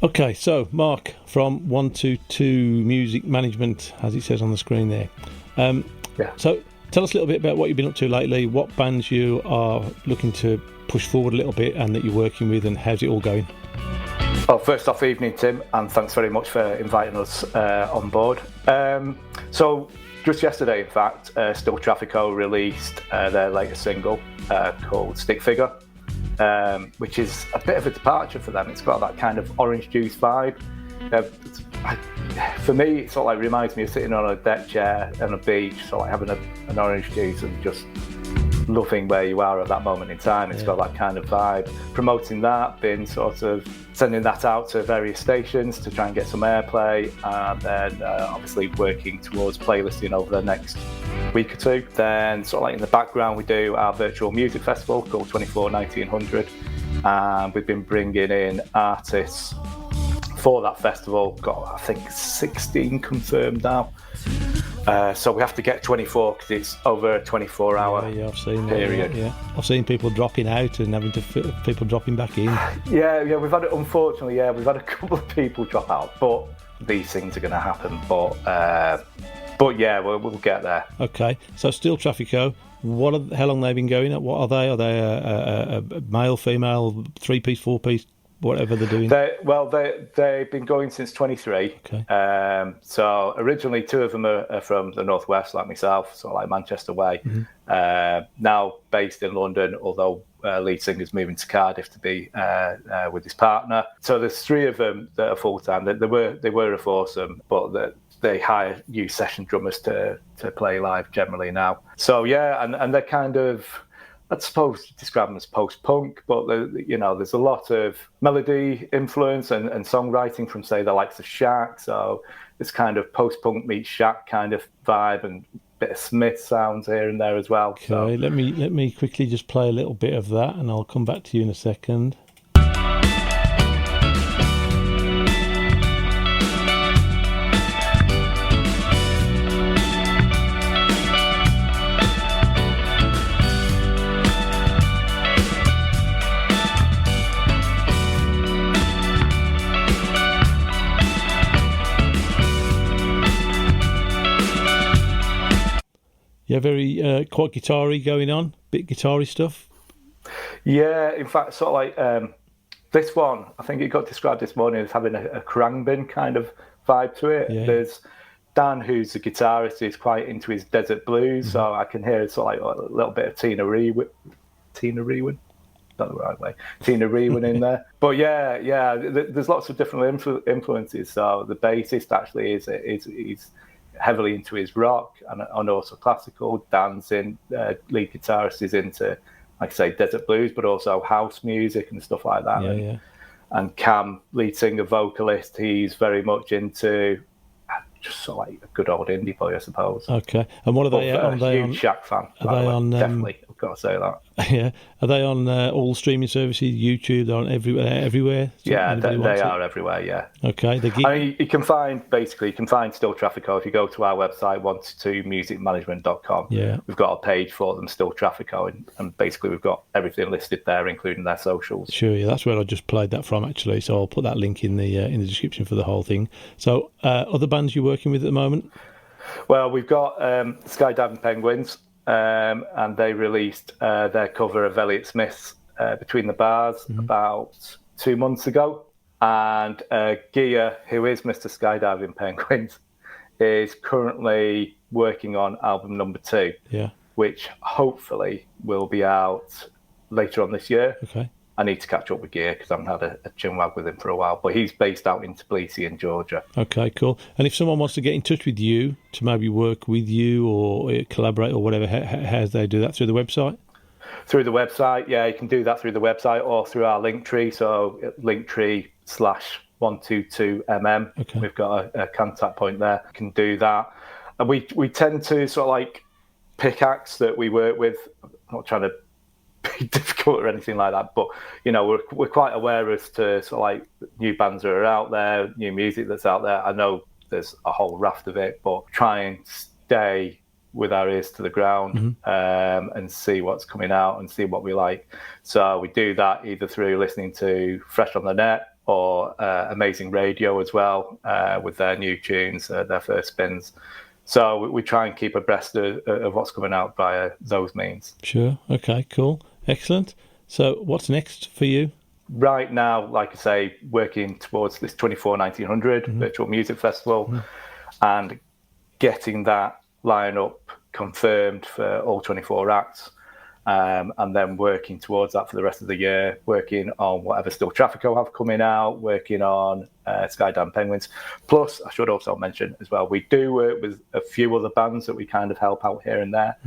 Okay, so Mark from 122 Music Management, as it says on the screen there. Yeah. So tell us a little bit about what you've been up to lately, what bands you are looking to push forward a little bit and that you're working with, and how's it all going? Well, first off, evening, Tim, and thanks very much for inviting us on board. So just yesterday, in fact, Still Traffico released their latest single called Stick Figure. Which is a bit of a departure for them. It's got that kind of orange juice vibe. For me, it sort of like reminds me of sitting on a deck chair on a beach, sort of like having an orange juice and just loving where you are at that moment in time. It's got that kind of vibe. Promoting that, been sort of sending that out to various stations to try and get some airplay, and then obviously working towards playlisting over the next week or two. Then sort of like in the background, we do our virtual music festival called 24/1900, and we've been bringing in artists for that festival. Got, I think, 16 confirmed now. So we have to get 24 because it's over a 24-hour I've seen period. That, I've seen people dropping out and having to people dropping back in. Yeah, we've had it. Unfortunately, we've had a couple of people drop out, but these things are going to happen. But yeah, we'll get there. Okay, so Still Traffico. How long they've been going at? What are they? Are they a male, female, 3-piece, 4-piece? Whatever they're doing. They've been going since 23. Okay. So originally 2 of them are from the northwest, like myself, so like Manchester way. Mm-hmm. Now based in London, although lead singer's moving to Cardiff to be with his partner. So there's 3 of them that are full time. They were a foursome, but they hire new session drummers to play live generally now. So yeah, and they're kind of, I'd suppose describe them as post-punk, but there's a lot of melody influence and songwriting from, say, the likes of Shaq. So it's kind of post-punk meets Shaq kind of vibe, and a bit of Smith sounds here and there as well. Okay, so. let me quickly just play a little bit of that, and I'll come back to you in a second. Yeah, very quite guitar-y going on, bit guitar-y stuff. Yeah, in fact, sort of like this one, I think it got described this morning as having a Khruangbin kind of vibe to it. Yeah. There's Dan, who's a guitarist, is quite into his desert blues, so I can hear sort of like a little bit of Tina Rewin, not the right way, Tina Rewin in there. But yeah, there's lots of different influences. So the bassist actually is heavily into his rock and also classical. Dancing, lead guitarist is into, like I say, desert blues, but also house music and stuff like that. Yeah. And Cam, lead singer, vocalist, he's very much into just sort of like a good old indie boy, I suppose. Okay, and what are they? Are they huge Shaq fan? Are they on? Definitely, I've got to say that. Yeah, are they on all streaming services? YouTube? They're on everywhere. So yeah, they are everywhere. Yeah. Okay. I mean, you can find Still Traffico if you go to our website 122musicmanagement.com. Yeah. We've got a page for them, Still Traffico, and basically we've got everything listed there, including their socials. Sure. Yeah, that's where I just played that from actually. So I'll put that link in the description for the whole thing. So other bands you're working with at the moment? Well, we've got Skydiving Penguins. And they released their cover of Elliott Smith's Between the Bars about 2 months ago. And Gia, who is Mr. Skydiving Penguins, is currently working on album number 2, which hopefully will be out later on this year. Okay. I need to catch up with Gear because I haven't had a chinwag with him for a while, but he's based out in Tbilisi in Georgia. Okay, cool. And if someone wants to get in touch with you to maybe work with you or collaborate or whatever, how do they do that? Through the website? Through the website, yeah, you can do that through the website or through our Linktree. So Linktree/122mm. Okay. We've got a contact point there. You can do that. And we tend to sort of like pick acts that we work with. I'm not trying to be difficult or anything like that, but we're quite aware as to sort of like new bands that are out there, new music that's out there. I know there's a whole raft of it, but try and stay with our ears to the ground and see what's coming out and see what we like. So we do that either through listening to Fresh on the Net or Amazing Radio as well, with their new tunes, their first spins. So we try and keep abreast of what's coming out via those means. Sure. Okay, cool. Excellent. So what's next for you? Right now, like I say, working towards this 24/1900 Virtual Music Festival and getting that lineup confirmed for all 24 acts. And then working towards that for the rest of the year, working on whatever Still Traffico have coming out, working on Skydam Penguins. Plus, I should also mention as well, we do work with a few other bands that we kind of help out here and there.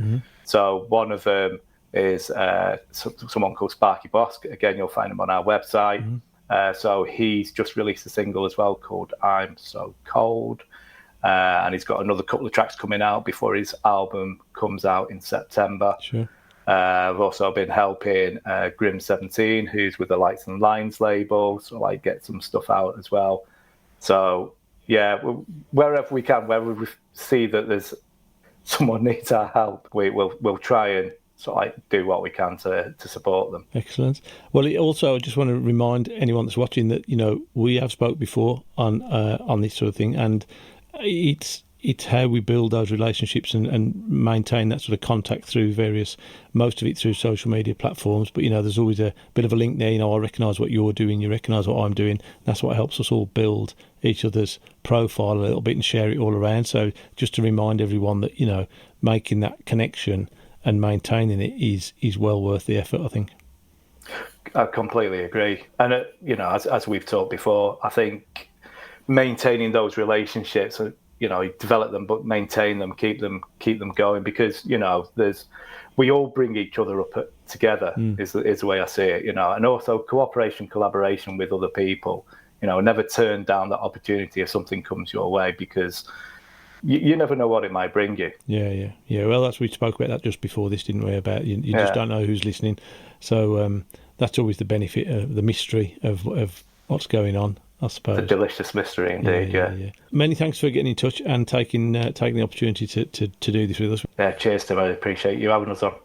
So one of them is someone called Sparky Bosk. Again, you'll find him on our website. So he's just released a single as well called I'm So Cold. And he's got another couple of tracks coming out before his album comes out in September. Sure. I've also been helping Grim 17, who's with the Lights and Lines label, so like get some stuff out as well. So yeah, wherever we can, wherever we see that there's someone needs our help, we'll try and sort of like do what we can to support them. Excellent. Well, also I just want to remind anyone that's watching that we have spoke before on this sort of thing, and it's how we build those relationships and maintain that sort of contact through most of it through social media platforms. But, there's always a bit of a link there. I recognise what you're doing, you recognise what I'm doing. That's what helps us all build each other's profile a little bit and share it all around. So just to remind everyone that, making that connection and maintaining it is well worth the effort, I think. I completely agree. And, as we've talked before, I think maintaining those relationships, develop them, but maintain them, keep them going, because we all bring each other up together. Is the way I see it, and also cooperation, collaboration with other people. Never turn down that opportunity if something comes your way, because you never know what it might bring you. Yeah. Well, we spoke about that just before this, didn't we? About you just don't know who's listening. So that's always the benefit of the mystery of what's going on, I suppose. It's a delicious mystery indeed, yeah. Many thanks for getting in touch and taking the opportunity to do this with us. Yeah, cheers, Tim. I appreciate you having us on.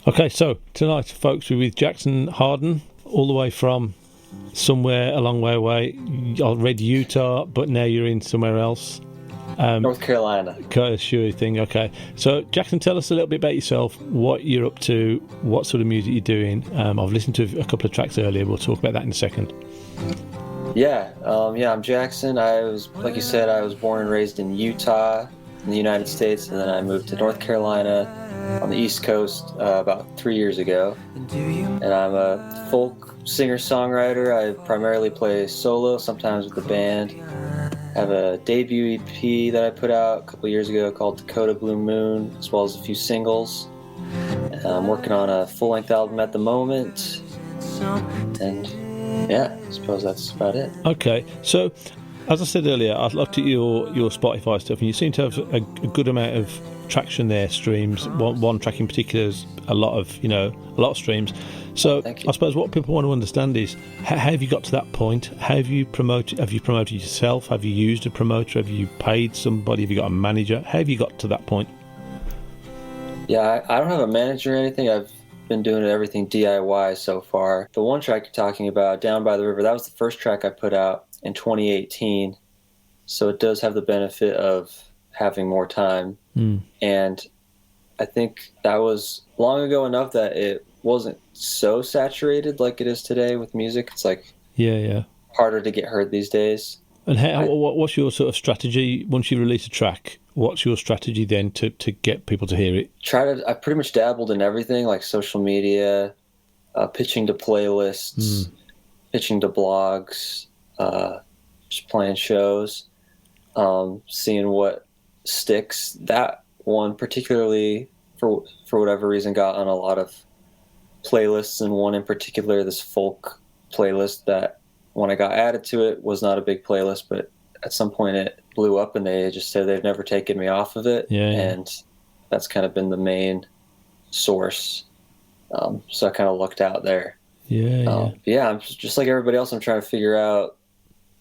Okay, so tonight, folks, we're with Jackson Harden, all the way from somewhere a long way away. I read Utah, but now you're in somewhere else. North Carolina. Sure thing, okay. So, Jackson, tell us a little bit about yourself, what you're up to, what sort of music you're doing. I've listened to a couple of tracks earlier. We'll talk about that in a second. Yeah, I'm Jackson. Like you said, I was born and raised in Utah, in the United States, and then I moved to North Carolina on the East Coast about 3 years ago. And I'm a folk singer-songwriter. I primarily play solo, sometimes with the band. I have a debut EP that I put out a couple of years ago called Dakota Blue Moon, as well as a few singles. I'm working on a full-length album at the moment. And yeah, I suppose that's about it. Okay, so as I said earlier, I've looked at your Spotify stuff, and you seem to have a good amount of traction there, streams. One track in particular is a lot of streams. So I suppose what people want to understand is how have you got to that point? How have you promoted? Have you promoted yourself? Have you used a promoter? Have you paid somebody? Have you got a manager? How have you got to that point? Yeah, I don't have a manager or anything. I've been doing everything DIY so far. The one track you're talking about, Down by the River, that was the first track I put out in 2018. So it does have the benefit of having more time. And I think that was long ago enough that it wasn't so saturated like it is today with music. It's like harder to get heard these days. And what's your sort of strategy once you release a track? What's your strategy then to get people to hear it? I pretty much dabbled in everything, like social media, pitching to playlists, pitching to blogs, just playing shows, seeing what sticks. That one particularly, for whatever reason, got on a lot of playlists, and one in particular, this folk playlist that when I got added to it was not a big playlist, but at some point it blew up and they just said they've never taken me off of it. And that's kind of been the main source. So I kind of lucked out there. I'm just like everybody else. I'm trying to figure out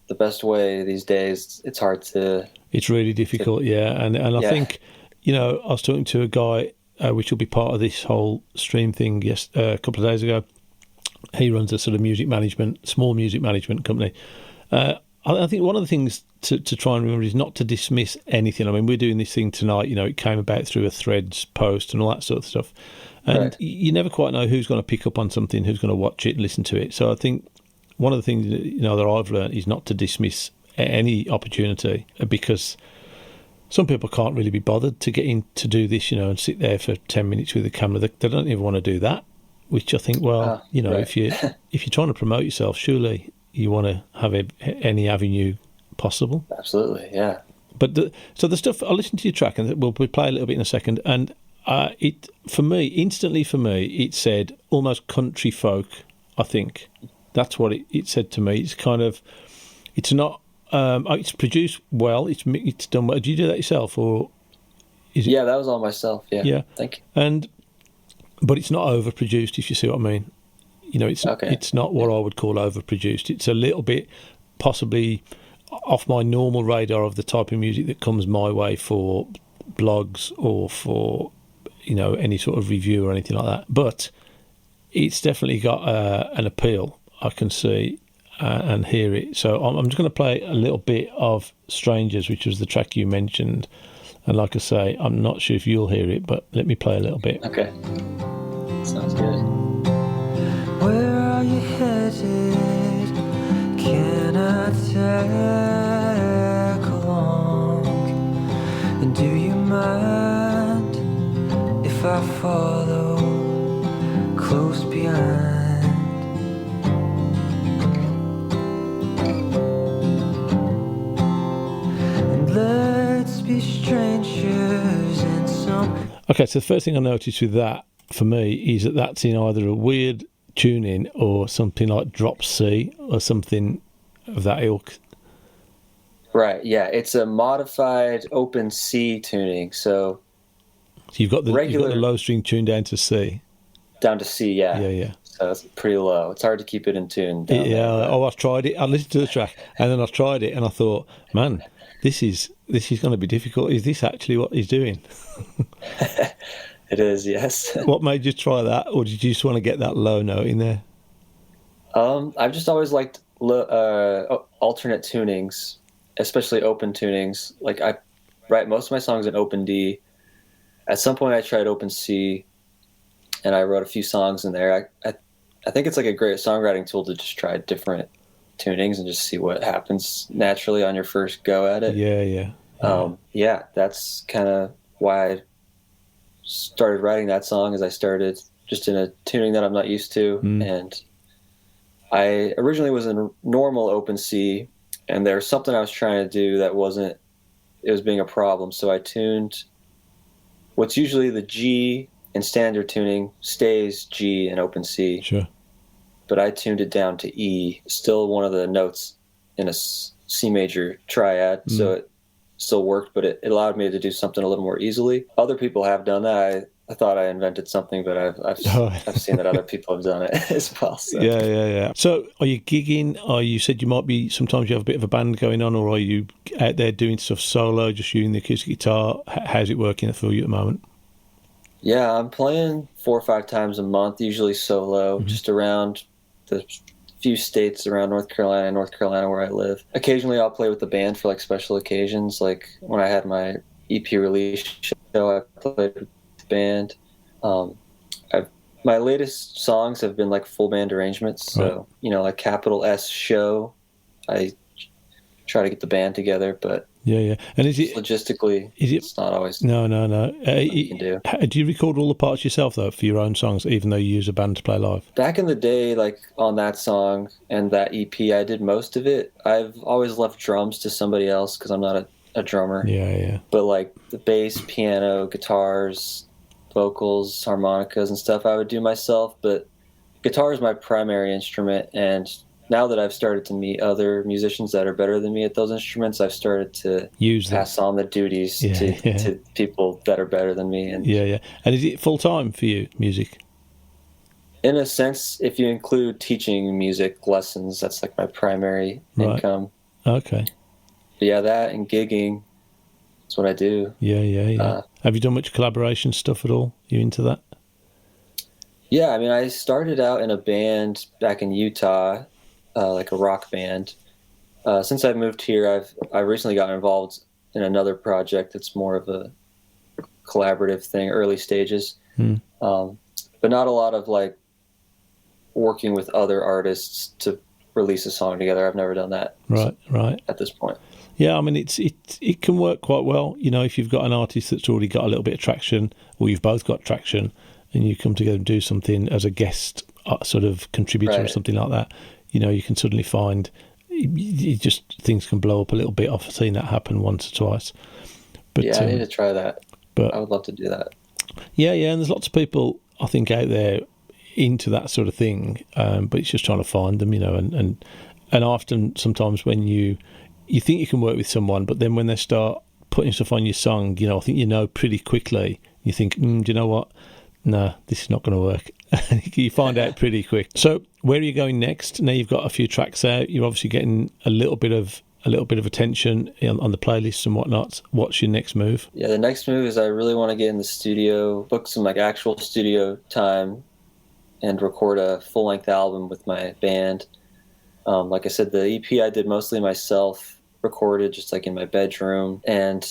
the best way these days. It's hard to... It's really difficult, And I think, I was talking to a guy, which will be part of this whole stream thing a couple of days ago, He runs a sort of small music management company. I think one of the things to try and remember is not to dismiss anything. I mean, we're doing this thing tonight, it came about through a Threads post and all that sort of stuff. And Right. you never quite know who's going to pick up on something, who's going to watch it and listen to it. So I think one of the things that I've learned is not to dismiss any opportunity, because some people can't really be bothered to get in to do this, and sit there for 10 minutes with a camera. They don't even want to do that, which I think, Right. if you're trying to promote yourself, surely you want to have any avenue possible. Absolutely, yeah. But the stuff, I'll listen to your track and we'll play a little bit in a second. And instantly for me, it said almost country folk, I think. That's what it said to me. It's kind of, it's not, it's produced well, it's done well. Do you do that yourself, or is it? Yeah, that was all myself, yeah. Yeah. Thank you. But it's not overproduced, if you see what I mean. It's not what I would call overproduced. It's a little bit possibly off my normal radar of the type of music that comes my way for blogs or for any sort of review or anything like that. But it's definitely got an appeal. I can see and hear it. So I'm just going to play a little bit of Strangers, which was the track you mentioned. And like I say, I'm not sure if you'll hear it, but let me play a little bit. Okay. Sounds good. Where are you headed? Can I tag along? And do you mind if I follow close behind? And let's be strangers in some. Okay, so the first thing I noticed with that, for me, is that that's in either a weird tuning or something like drop C or something of that ilk. Right, yeah. It's a modified open C tuning, so You've got the regular low string tuned down to C. down to C, yeah. Yeah. So it's pretty low. It's hard to keep it in tune. Down Yeah. there, Oh, I've tried it. I listened to the track and then I tried it and I thought, man, this is going to be difficult. Is this actually what he's doing? It is, yes. What made you try that, or did you just want to get that low note in there? I've just always liked alternate tunings, especially open tunings. Like I write most of my songs in open D. At some point I tried open C, and I wrote a few songs in there. I think it's like a great songwriting tool to just try different tunings and just see what happens naturally on your first go at it. Yeah. That's kind of why I started writing that song, as I started just in a tuning that I'm not used to. And I originally was in normal open C, and there was something I was trying to do that it was being a problem. So I tuned what's usually the G in standard tuning stays G in open C. Sure. But I tuned it down to E, still one of the notes in a C major triad. So it still worked, but it allowed me to do something a little more easily. Other people have done that. I thought I invented something, but I've seen that other people have done it as well. So. Yeah. So are you gigging? You said you might be, sometimes you have a bit of a band going on, or are you out there doing stuff solo, just using the acoustic guitar? How's it working for you at the moment? Yeah, I'm playing 4 or 5 times a month, usually solo, just around the few states around North Carolina where I live. Occasionally I'll play with the band for like special occasions, like when I had my EP release show, I played with the band. My latest songs have been like full band arrangements, so like capital S show, I try to get the band together, but yeah. And is it logistically? It's not always. No. You can do. Do you record all the parts yourself though for your own songs, even though you use a band to play live? Back in the day, like on that song and that EP, I did most of it. I've always left drums to somebody else because I'm not a drummer. Yeah. But like the bass, piano, guitars, vocals, harmonicas, and stuff, I would do myself. But guitar is my primary instrument, and now that I've started to meet other musicians that are better than me at those instruments, I've started to pass on the duties to people that are better than me. And yeah. And is it full time for you, music? In a sense, if you include teaching music lessons, that's like my primary income. Okay. But yeah, that and gigging, that's what I do. Yeah. Have you done much collaboration stuff at all? You into that? Yeah, I mean, I started out in a band back in Utah, like a rock band. Since I've moved here, I recently got involved in another project that's more of a collaborative thing, early stages, but not a lot of like working with other artists to release a song together. I've never done that. Right. At this point. Yeah, I mean, it can work quite well. You know, if you've got an artist that's already got a little bit of traction, or you've both got traction, and you come together and do something as a guest sort of contributor or something like that, you know, you can suddenly find just things can blow up a little bit. I've seen that happen once or twice. But yeah, I need to try that. But I would love to do that. Yeah, and there's lots of people I think out there into that sort of thing, but it's just trying to find them, you know, and often sometimes when you think you can work with someone, but then when they start putting stuff on your song, you know, I think you know pretty quickly. You think, do you know what? No, this is not going to work. You find out pretty quick. So, where are you going next? Now you've got a few tracks out. You're obviously getting a little bit of attention on the playlists and whatnot. What's your next move? Yeah, the next move is I really want to get in the studio, book some like actual studio time, and record a full-length album with my band. Like I said, the EP I did mostly myself, recorded just like in my bedroom. And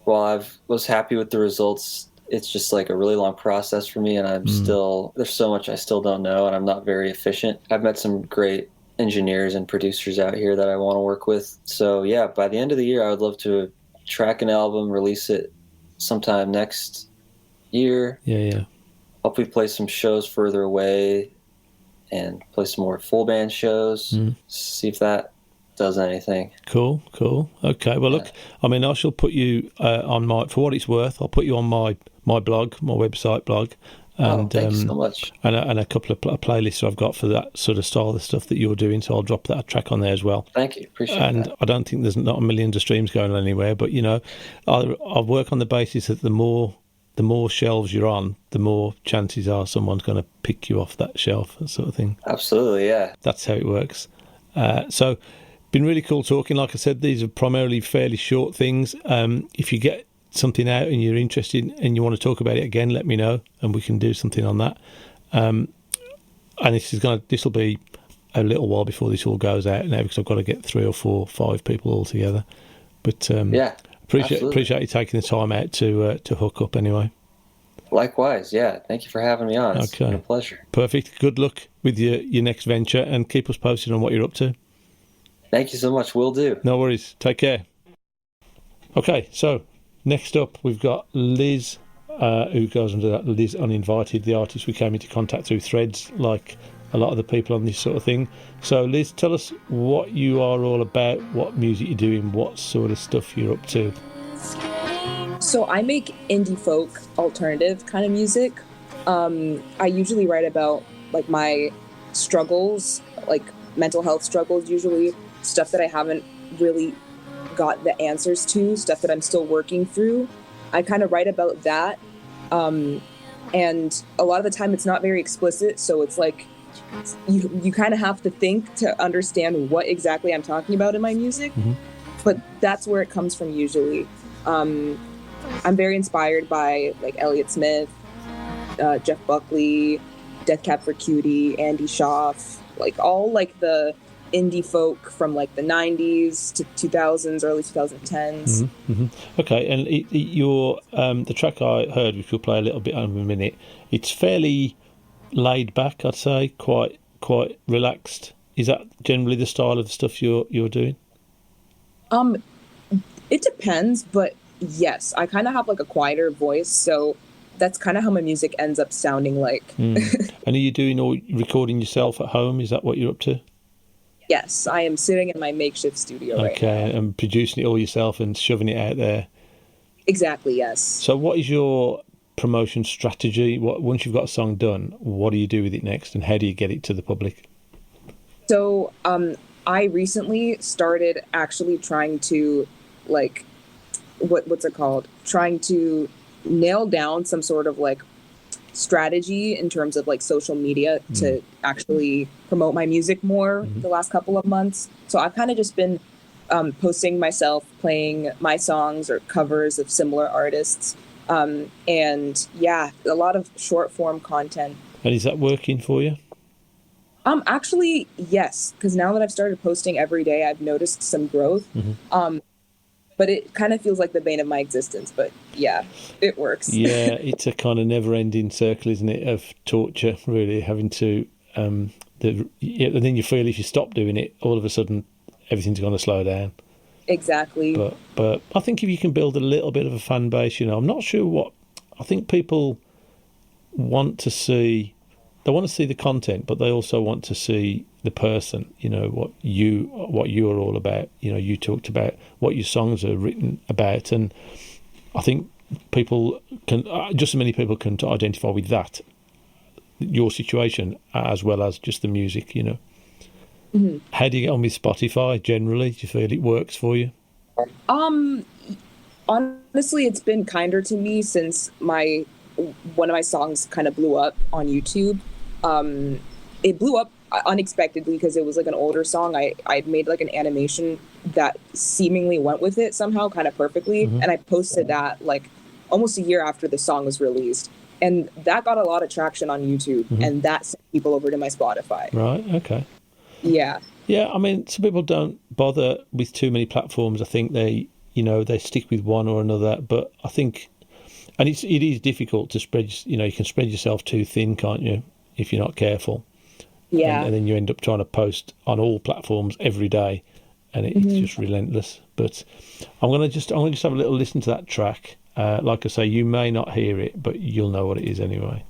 while I was happy with the results, it's just like a really long process for me, and there's so much I still don't know, and I'm not very efficient. I've met some great engineers and producers out here that I want to work with. So yeah, by the end of the year, I would love to track an album, release it sometime next year. Yeah. Hopefully play some shows further away and play some more full band shows. See if that does anything. Cool. Okay, well, look, I mean, I shall put you on for what it's worth, I'll put you on my blog, my website blog, and thank you so much. And a couple of playlists I've got for that sort of style of stuff that you're doing, so I'll drop that track on there as well. Thank you, appreciate and that. I don't think there's not millions of streams going on anywhere, but you know, I work on the basis that the more shelves you're on, the more chances are someone's going to pick you off that shelf, that sort of thing. Absolutely, yeah. That's how it works. So been really cool talking. Like I said, these are primarily fairly short things. If you get something out and you're interested and you want to talk about it again, let me know and we can do something on that. And this will be a little while before this all goes out now, because I've got to get 3 or 4 or 5 people all together. But appreciate you taking the time out to hook up anyway. Likewise, yeah. Thank you for having me on. It's Okay. been a pleasure. Perfect. Good luck with your next venture, and keep us posted on what you're up to. Thank you so much. Will do. No worries. Take care. Okay, so next up we've got Liz, who goes under that Liz Uninvited, the artist we came into contact through Threads, like a lot of the people on this sort of thing. So Liz, tell us what you are all about, what music you're doing, what sort of stuff you're up to. So I make indie folk alternative kind of music. I usually write about like my struggles, like mental health struggles, usually stuff that I haven't really got the answers to, stuff that I'm still working through. I kind of write about that. And a lot of the time it's not very explicit. So it's like you kind of have to think to understand what exactly I'm talking about in my music. Mm-hmm. But that's where it comes from usually. I'm very inspired by like Elliott Smith, Jeff Buckley, Death Cab for Cutie, Andy Schaaf, like all like the indie folk from like the 90s to 2000s, early 2010s. Mm-hmm, mm-hmm. Okay, and your the track I heard, which we'll play a little bit over a minute, it's fairly laid back, I'd say, quite relaxed. Is that generally the style of the stuff you're doing? It depends, but yes, I kind of have like a quieter voice, so that's kind of how my music ends up sounding like. And are you doing all recording yourself at home? Is that what you're up to? Yes, I am sitting in my makeshift studio right now. Okay, and producing it all yourself and shoving it out there. Exactly, yes. So what is your promotion strategy? Once you've got a song done, what do you do with it next, and how do you get it to the public? So I recently started actually trying to like, what's it called? Trying to nail down some sort of like strategy in terms of like social media to actually promote my music more the last couple of months. So I've kind of just been posting myself playing my songs or covers of similar artists. And yeah, a lot of short form content. And is that working for you? Actually, yes, because now that I've started posting every day, I've noticed some growth. But it kind of feels like the bane of my existence. But yeah, it works. Yeah, it's a kind of never-ending circle, isn't it, of torture, really, having to... and then you feel if you stop doing it, all of a sudden, everything's going to slow down. Exactly. But I think if you can build a little bit of a fan base, I'm not sure what... I think people want to see... They want to see the content, but they also want to see the person, what you are all about. You talked about what your songs are written about, and I think people can, just as many people can identify with that, your situation, as well as just the music, Mm-hmm. How do you get on with Spotify generally? Do you feel it works for you? Honestly, it's been kinder to me since one of my songs kind of blew up on YouTube. It blew up unexpectedly because it was like an older song. I'd made like an animation that seemingly went with it somehow kind of perfectly. And I posted that like almost a year after the song was released. And that got a lot of traction on YouTube, and that sent people over to my Spotify. Right, okay. Yeah. Yeah, I mean, some people don't bother with too many platforms. I think they stick with one or another. But I think, and it is difficult to spread, you can spread yourself too thin, can't you, if you're not careful. Yeah. And then you end up trying to post on all platforms every day, and it's just relentless. But I'm gonna just have a little listen to that track. Like I say, you may not hear it, but you'll know what it is anyway.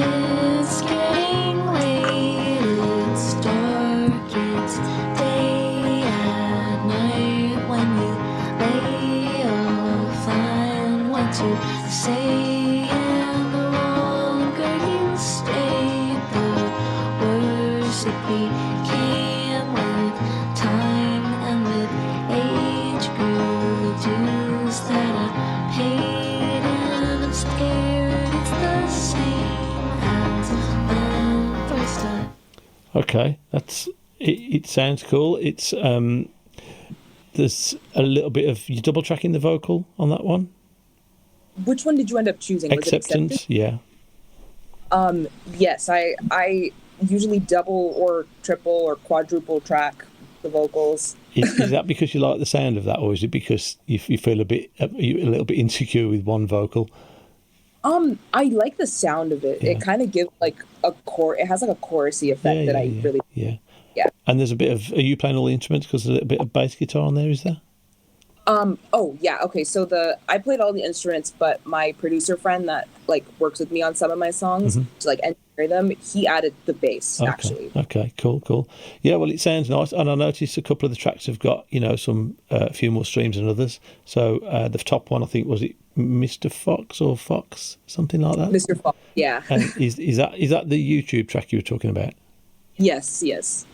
It's getting late, it's dark, it's day and night when you lay off and what to say, and the longer you stay, the worse it became with time and with age grew the dues that I paid, and I'm scared it's the same. Okay, it sounds cool. It's there's a little bit of you double tracking the vocal on that one. Which one did you end up choosing? Was it Acceptance, yeah. Yes, I usually double or triple or quadruple track the vocals. Is that because you like the sound of that, or is it because you feel a little bit insecure with one vocal? I like the sound of it. Yeah. It kind of gives like it has like a chorusy effect that I really. Yeah. Yeah. And there's a bit of, are you playing all the instruments? Because there's a little bit of bass guitar on there, is there? Oh yeah, okay. So I played all the instruments, but my producer friend that like works with me on some of my songs to like engineer them, he added the bass actually. Okay, cool. Yeah, well, it sounds nice, and I noticed a couple of the tracks have got some a few more streams than others. So the top one, I think, was it Mr. Fox or Fox, something like that. Mr. Fox, yeah. And is that the YouTube track you were talking about? Yes.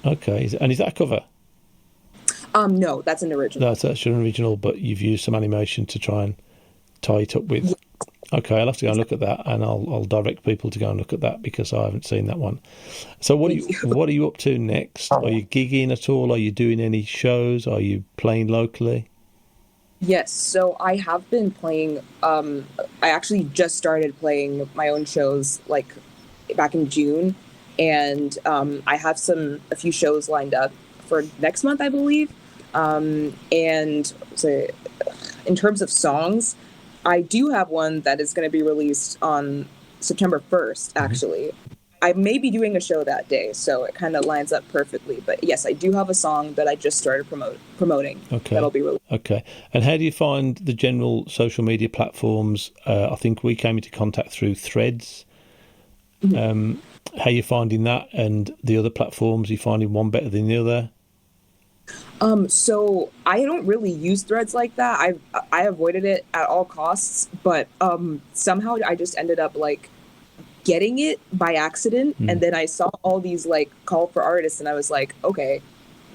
Okay, is that a cover? No, that's an original. That's an original, but you've used some animation to try and tie it up with. Yeah. Okay, I'll have to go and look at that, and I'll direct people to go and look at that because I haven't seen that one. So what are you up to next? Are you gigging at all? Are you doing any shows? Are you playing locally? Yes, so I have been playing. I actually just started playing my own shows like back in June, and I have a few shows lined up for next month, I believe. And so in terms of songs, I do have one that is going to be released on September 1st, actually. I may be doing a show that day, so it kind of lines up perfectly. But yes, I do have a song that I just started promoting. Okay. That'll be released. Okay. And how do you find the general social media platforms? I think we came into contact through Threads. How are you finding that, and the other platforms? Are you finding one better than the other? So I don't really use Threads like that. I avoided it at all costs, but somehow I just ended up like getting it by accident, and then I saw all these like call for artists, and I was like, okay,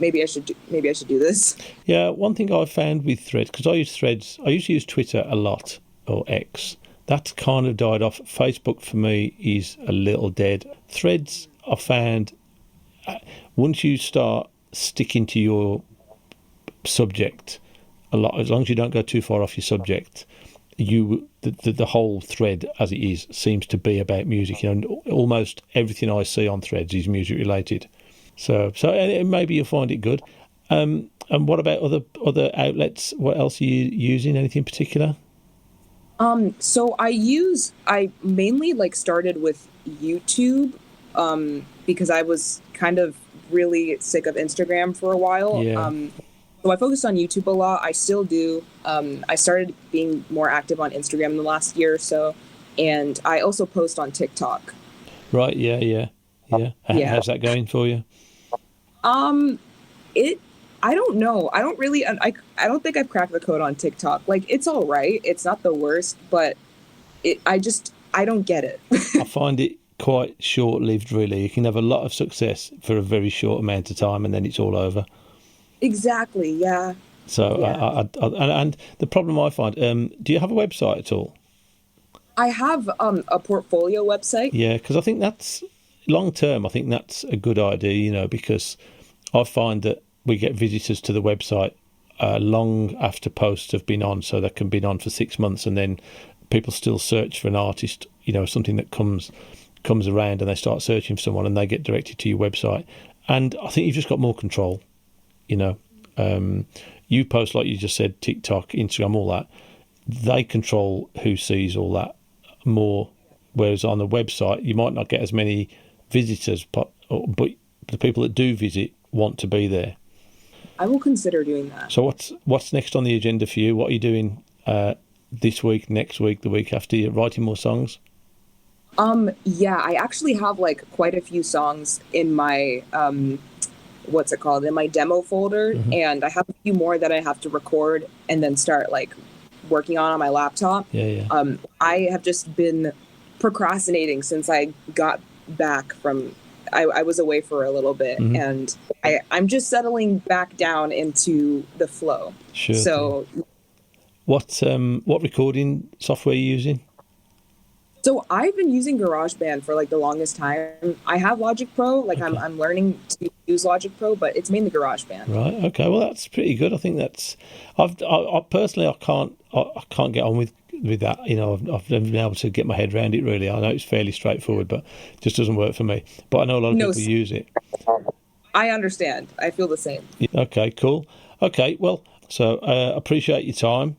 maybe I should do this. Yeah, one thing I've found with Threads, because I use Threads, I used to use Twitter a lot, or X. That's kind of died off. Facebook for me is a little dead. Threads, I found, once you start sticking to your subject a lot, as long as you don't go too far off your subject, the whole thread as it is seems to be about music. You know, almost everything I see on Threads is music related. So maybe you'll find it good. And what about other outlets? What else are you using? Anything in particular? So I mainly like started with YouTube, because I was kind of really sick of Instagram for a while. Yeah. So I focused on YouTube a lot. I still do. I started being more active on Instagram in the last year or so, and I also post on TikTok. Right. Yeah. How's that going for you? I don't know. I don't really. I don't think I've cracked the code on TikTok. Like, it's all right. It's not the worst, but I don't get it. I find it quite short-lived, really. You can have a lot of success for a very short amount of time, and then it's all over. Exactly. Yeah. So, Yeah. and the problem I find, do you have a website at all? I have a portfolio website. Yeah, because I think that's long term. I think that's a good idea, you know, because I find that we get visitors to the website long after posts have been on, so they can be on for 6 months, and then people still search for an artist, you know, something that comes around, and they start searching for someone, and they get directed to your website. And I think you've just got more control, you know. You post, like you just said, TikTok, Instagram, all that. They control who sees all that more, whereas on the website you might not get as many visitors, but the people that do visit want to be there. I will consider doing that. So what's next on the agenda for you? What are you doing this week, next week, the week after? You're writing more songs? Yeah, I actually have like quite a few songs in my what's it called, in my demo folder, and I have a few more that I have to record and then start like working on my laptop. Yeah. I have just been procrastinating since I got back from. I was away for a little bit, and I'm just settling back down into the flow. Sure. So, what recording software are you using? So I've been using GarageBand for like the longest time. I have Logic Pro, like Okay. I'm learning to use Logic Pro, but it's mainly GarageBand. Right. Okay. Well, that's pretty good. I think that's. I personally, I can't get on with that. You know, I've never been able to get my head around it really. I know it's fairly straightforward, but it just doesn't work for me. But I know a lot of people use it. I understand. I feel the same. Yeah, okay. Cool. Okay. Well, so appreciate your time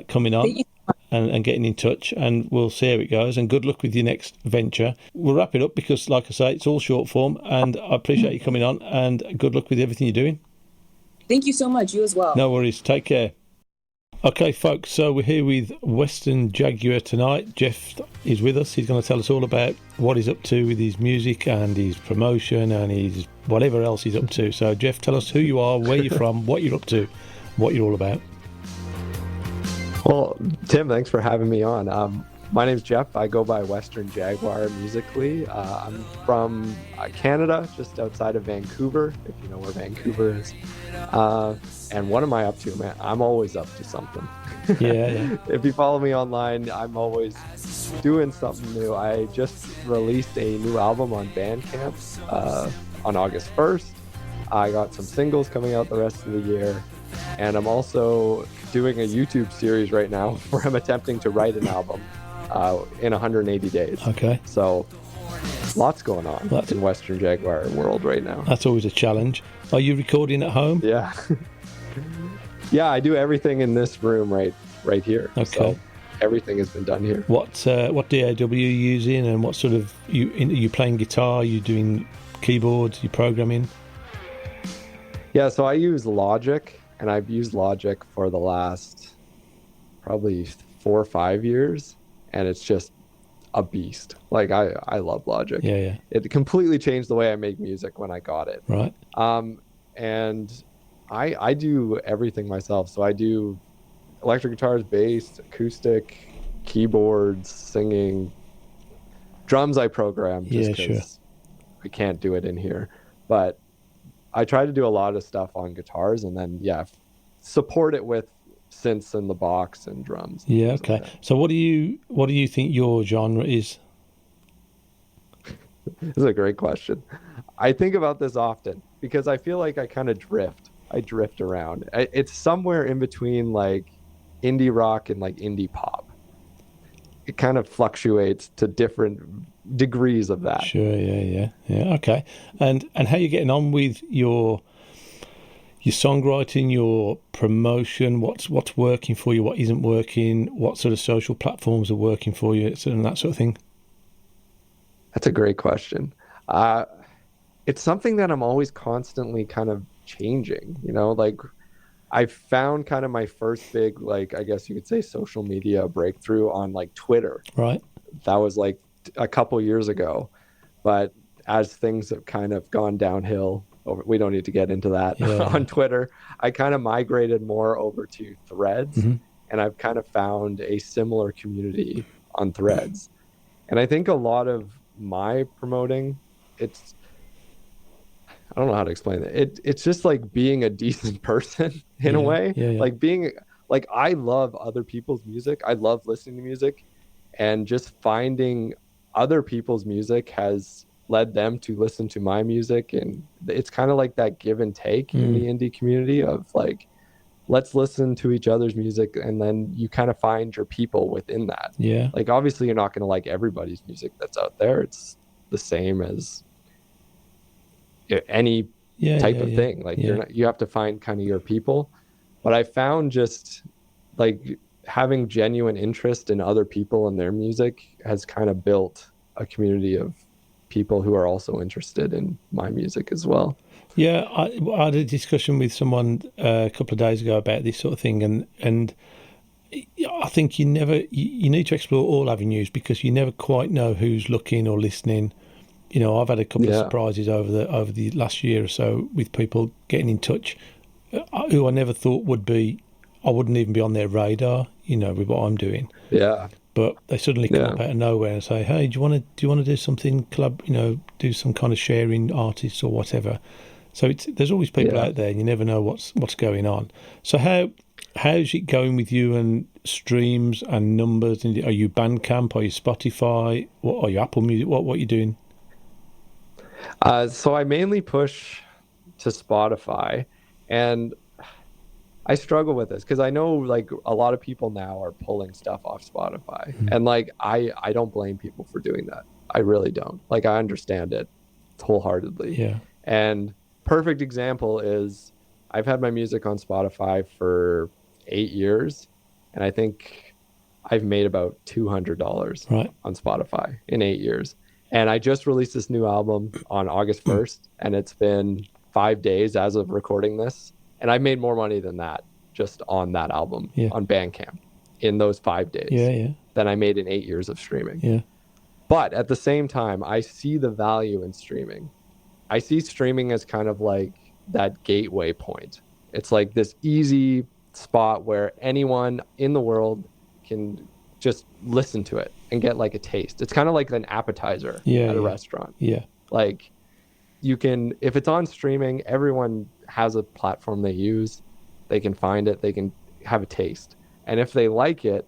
coming on. Thank you. And getting in touch, and we'll see how it goes, and good luck with your next venture. We'll wrap it up because, like I say, it's all short form, and I appreciate you coming on, and good luck with everything you're doing. Thank you so much. You as well. No worries. Take care. Okay, folks, so we're here with Western Jaguar tonight. Jeff is with us. He's going to tell us all about what he's up to with his music and his promotion and his whatever else he's up to. So, Jeff, tell us who you are, where you're from, what you're up to, what you're all about. Well, Tim, thanks for having me on. My name's Jeff. I go by Western Jaguar musically. I'm from Canada, just outside of Vancouver, if you know where Vancouver is. And what am I up to, man? I'm always up to something. Yeah. If you follow me online, I'm always doing something new. I just released a new album on Bandcamp on August 1st. I got some singles coming out the rest of the year. And I'm also doing a YouTube series right now where I'm attempting to write an album in 180 days. Okay. So lots going on in Western Jaguar world right now. That's always a challenge. Are you recording at home? Yeah. Yeah, I do everything in this room right here. Okay. So everything has been done here. What DAW are you using, and what sort of are you playing guitar? Are you doing keyboards? You programming? Yeah, so I use Logic, and I've used Logic for the last probably 4 or 5 years, and it's just a beast. Like I love Logic. Yeah. It completely changed the way I make music when I got it. Right. And I do everything myself. So I do electric guitars, bass, acoustic, keyboards, singing, drums I program just because I can't do it in here. But I try to do a lot of stuff on guitars, and then support it with synths in the box and drums. And Yeah. things like Okay. So what do you think your genre is? This is a great question. I think about this often because I feel like I kind of drift. I drift around. It's somewhere in between like indie rock and like indie pop. It kind of fluctuates to different degrees of that. Sure. Yeah. Okay. And how you getting on with your songwriting, your promotion? What's working for you? What isn't working? What sort of social platforms are working for you? And that sort of thing. That's a great question. It's something that I'm always constantly kind of changing, like I found kind of my first big, like, I guess you could say social media breakthrough on like Twitter. Right. That was like a couple years ago. But as things have kind of gone downhill, we don't need to get into that on Twitter. I kind of migrated more over to Threads, and I've kind of found a similar community on Threads. And I think a lot of my promoting, I don't know how to explain it. It's just like being a decent person in a way. Like being like, I love other people's music. I love listening to music, and just finding other people's music has led them to listen to my music. And it's kind of like that give and take in the indie community of like, let's listen to each other's music, and then you kind of find your people within that. Yeah. Like, obviously you're not going to like everybody's music that's out there. It's the same as any type of thing. Like you have to find kind of your people. But I found just like having genuine interest in other people and their music has kind of built a community of people who are also interested in my music as well. Yeah, I had a discussion with someone a couple of days ago about this sort of thing, and I think you need to explore all avenues, because you never quite know who's looking or listening. I've had a couple of surprises over the last year or so with people getting in touch who I never thought I wouldn't even be on their radar, with what I'm doing. Yeah. But they suddenly come up out of nowhere and say, "Hey, do you want to do something do some kind of sharing artists or whatever?" So there's always people out there, and you never know what's going on. So how's it going with you and streams and numbers? And are you Bandcamp? Are you Spotify? What are you, Apple Music? What are you doing? So I mainly push to Spotify, and I struggle with this because I know like a lot of people now are pulling stuff off Spotify, and like I don't blame people for doing that. I really don't. Like, I understand it wholeheartedly. Yeah. And perfect example is I've had my music on Spotify for 8 years, and I think I've made about $200 on Spotify in 8 years. And I just released this new album on August 1st, and it's been 5 days as of recording this. And I made more money than that just on that album on Bandcamp in those 5 days than I made in 8 years of streaming. Yeah. But at the same time, I see the value in streaming. I see streaming as kind of like that gateway point. It's like this easy spot where anyone in the world can just listen to it and get like a taste. It's kind of like an appetizer at a restaurant. Yeah. Like, you can, if it's on streaming, everyone has a platform they use. They can find it. They can have a taste. And if they like it,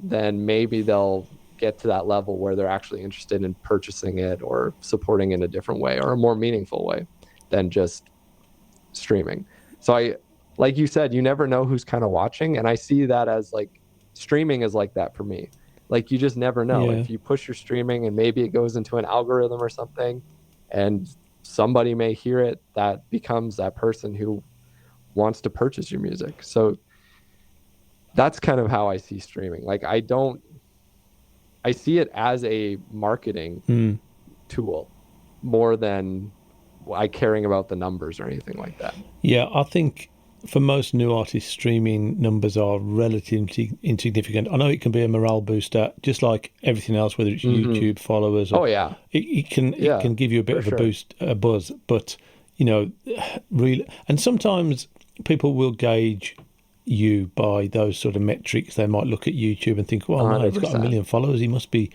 then maybe they'll get to that level where they're actually interested in purchasing it or supporting in a different way or a more meaningful way than just streaming. So like you said, you never know who's kind of watching. And I see that as like, streaming is like that for me. Like, you just never know. If you push your streaming and maybe it goes into an algorithm or something, and somebody may hear it, that becomes that person who wants to purchase your music. So that's kind of how I see streaming. Like, I see it as a marketing tool more than I caring about the numbers or anything like that. Yeah, I think for most new artists, streaming numbers are relatively insignificant. I know it can be a morale booster, just like everything else, whether it's YouTube followers. Or, it can give you a bit of a boost, a buzz. But really, and sometimes people will gauge you by those sort of metrics. They might look at YouTube and think, "Well, no, he's got 1 million followers. He must be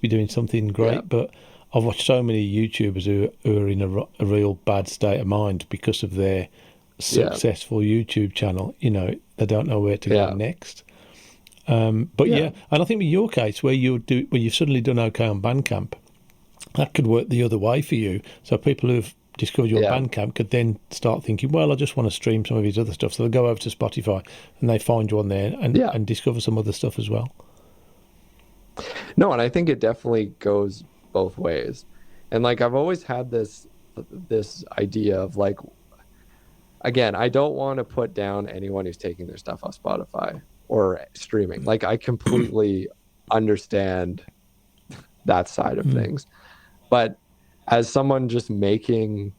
doing something great." Yeah. But I've watched so many YouTubers who are in a real bad state of mind because of their successful YouTube channel. You know, they don't know where to go next. But yeah, and I think in your case, where you've suddenly done okay on Bandcamp, that could work the other way for you. So people who've discovered your Bandcamp could then start thinking, well, I just want to stream some of his other stuff. So they go over to Spotify and they find you on there and discover some other stuff as well. No, and I think it definitely goes both ways. And like I've always had this idea of like, again, I don't want to put down anyone who's taking their stuff off Spotify or streaming. Like I completely understand that side of things. But as someone just making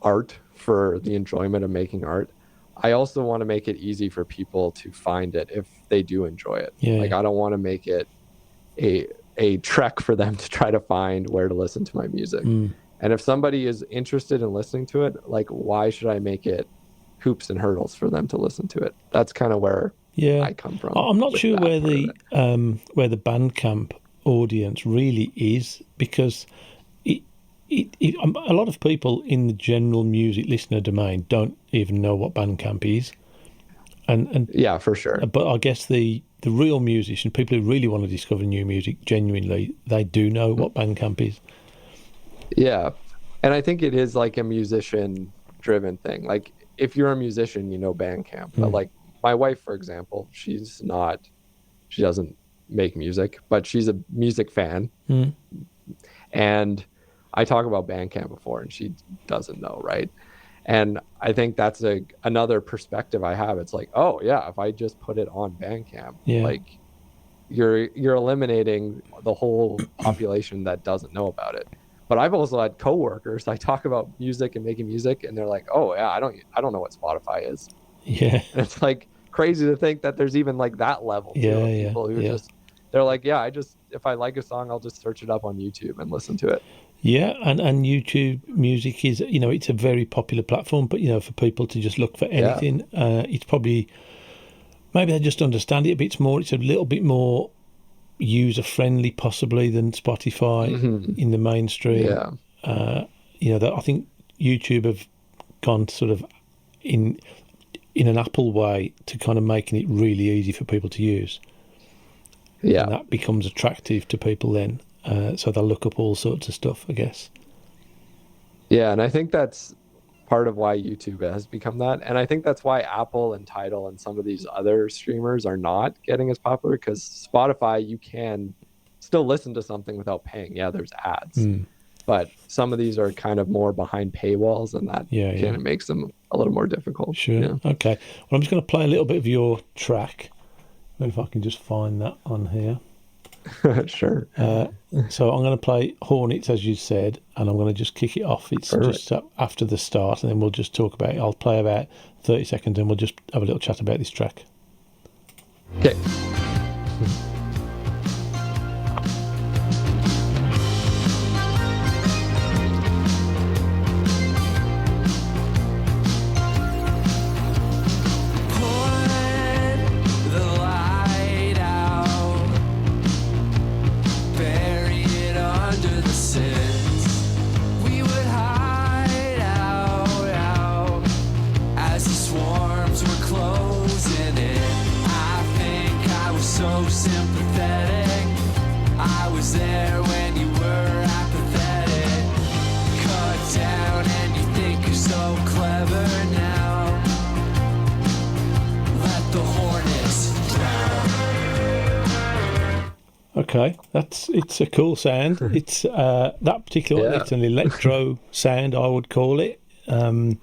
art for the enjoyment of making art, I also want to make it easy for people to find it if they do enjoy it. I don't want to make it a trek for them to try to find where to listen to my music. And if somebody is interested in listening to it, like why should I make it hoops and hurdles for them to listen to it? That's kind of where I come from. I'm not sure where the Bandcamp audience really is, because a lot of people in the general music listener domain don't even know what Bandcamp is. And yeah, for sure. But I guess the real musician, people who really want to discover new music, genuinely, they do know what Bandcamp is. Yeah. And I think it is like a musician-driven thing. Like, if you're a musician, you know Bandcamp. But like my wife, for example, she doesn't make music, but she's a music fan. And I talk about Bandcamp before, and she doesn't know, right? And I think that's another perspective I have. It's like, oh yeah, if I just put it on Bandcamp, like you're eliminating the whole population that doesn't know about it. But I've also had coworkers, I talk about music and making music, and they're like, oh yeah, I don't know what Spotify is. Yeah. And it's like crazy to think that there's even like that level to people who just, they're like, yeah, if I like a song, I'll just search it up on YouTube and listen to it. Yeah, and YouTube music is, you know, it's a very popular platform, but, you know, for people to just look for anything, it's probably, maybe they just understand it a bit more. It's a little bit more user-friendly, possibly, than Spotify in the mainstream. You know, I think YouTube have gone sort of in an Apple way to kind of making it really easy for people to use. Yeah. And that becomes attractive to people then. So they'll look up all sorts of stuff, I guess. Yeah, and I think that's part of why YouTube has become that. And I think that's why Apple and Tidal and some of these other streamers are not getting as popular, because Spotify, you can still listen to something without paying. Yeah, there's ads. But some of these are kind of more behind paywalls, and that kind of makes them a little more difficult. Sure. Yeah. Okay. Well, I'm just going to play a little bit of your track. If I can just find that on here. Sure. So I'm going to play Hornets, as you said, and I'm going to just kick it off. It's just after the start, and then we'll just talk about it. I'll play about 30 seconds, and we'll just have a little chat about this track. Okay. Okay, it's a cool sound. It's that particular one, it's an electro sound, I would call it. It's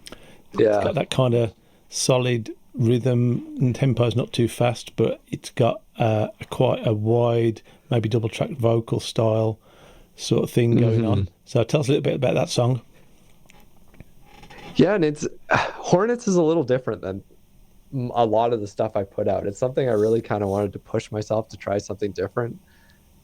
got that kind of solid rhythm, and tempo's not too fast, but it's got quite a wide, maybe double track vocal style sort of thing going on. So tell us a little bit about that song. Yeah, and it's Hornets is a little different than a lot of the stuff I put out. It's something I really kind of wanted to push myself to try something different.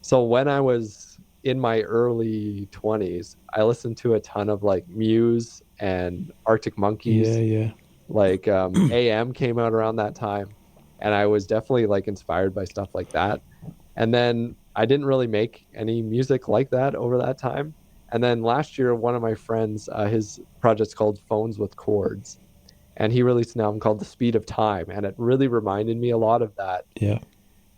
So when I was in my early 20s, I listened to a ton of like Muse and Arctic Monkeys. Like AM came out around that time, and I was definitely like inspired by stuff like that. And then I didn't really make any music like that over that time. And then last year, one of my friends, his project's called Phones with Chords, and he released an album called The Speed of Time, and it really reminded me a lot of that Yeah.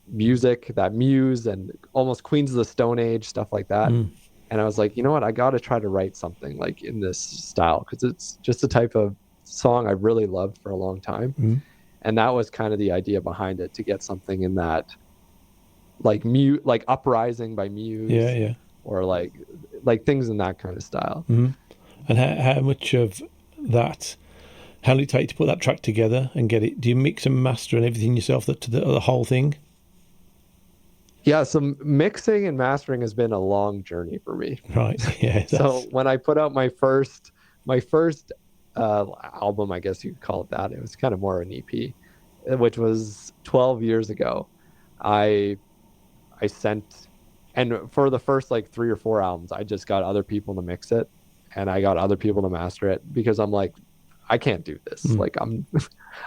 music, that Muse and almost Queens of the Stone Age, stuff like that. Mm. And I was like, you know what, I got to try to write something like in this style, because it's just a type of song I really loved for a long time. Mm. And that was kind of the idea behind it, to get something in that like like Uprising by Muse, Yeah. or like things in that kind of style. Mm. And how much of that? How long did it take to put that track together and get it? Do you mix and master and everything yourself, the whole thing? Yeah, so mixing and mastering has been a long journey for me. Right. Yeah. So when I put out my first album, I guess you could call it that, it was kind of more an EP, which was 12 years ago. I sent, and for the first like 3 or 4 albums, I just got other people to mix it, and I got other people to master it, because I'm like, I can't do this. Like I'm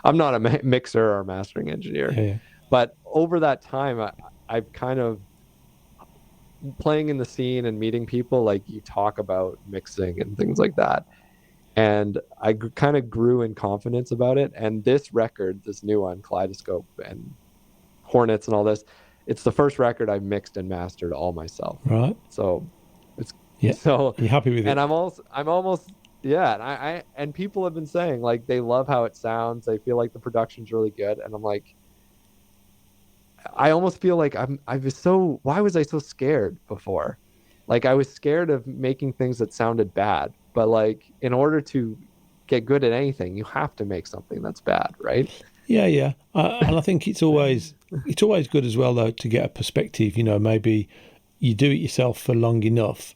not a mixer or a mastering engineer. Yeah. But over that time, I've kind of, playing in the scene and meeting people, like you talk about mixing and things like that. And I kind of grew in confidence about it. And this record, this new one, Kaleidoscope and Hornets and all this, it's the first record I mixed and mastered all myself. Right. So it's, yeah. So you're happy with it? And I'm almost, yeah. And people have been saying like they love how it sounds. They feel like the production's really good. And I'm like, I almost feel like why was I so scared before? Like I was scared of making things that sounded bad, but like in order to get good at anything, you have to make something that's bad, right? Yeah. And I think it's always good as well though to get a perspective. You know, maybe you do it yourself for long enough,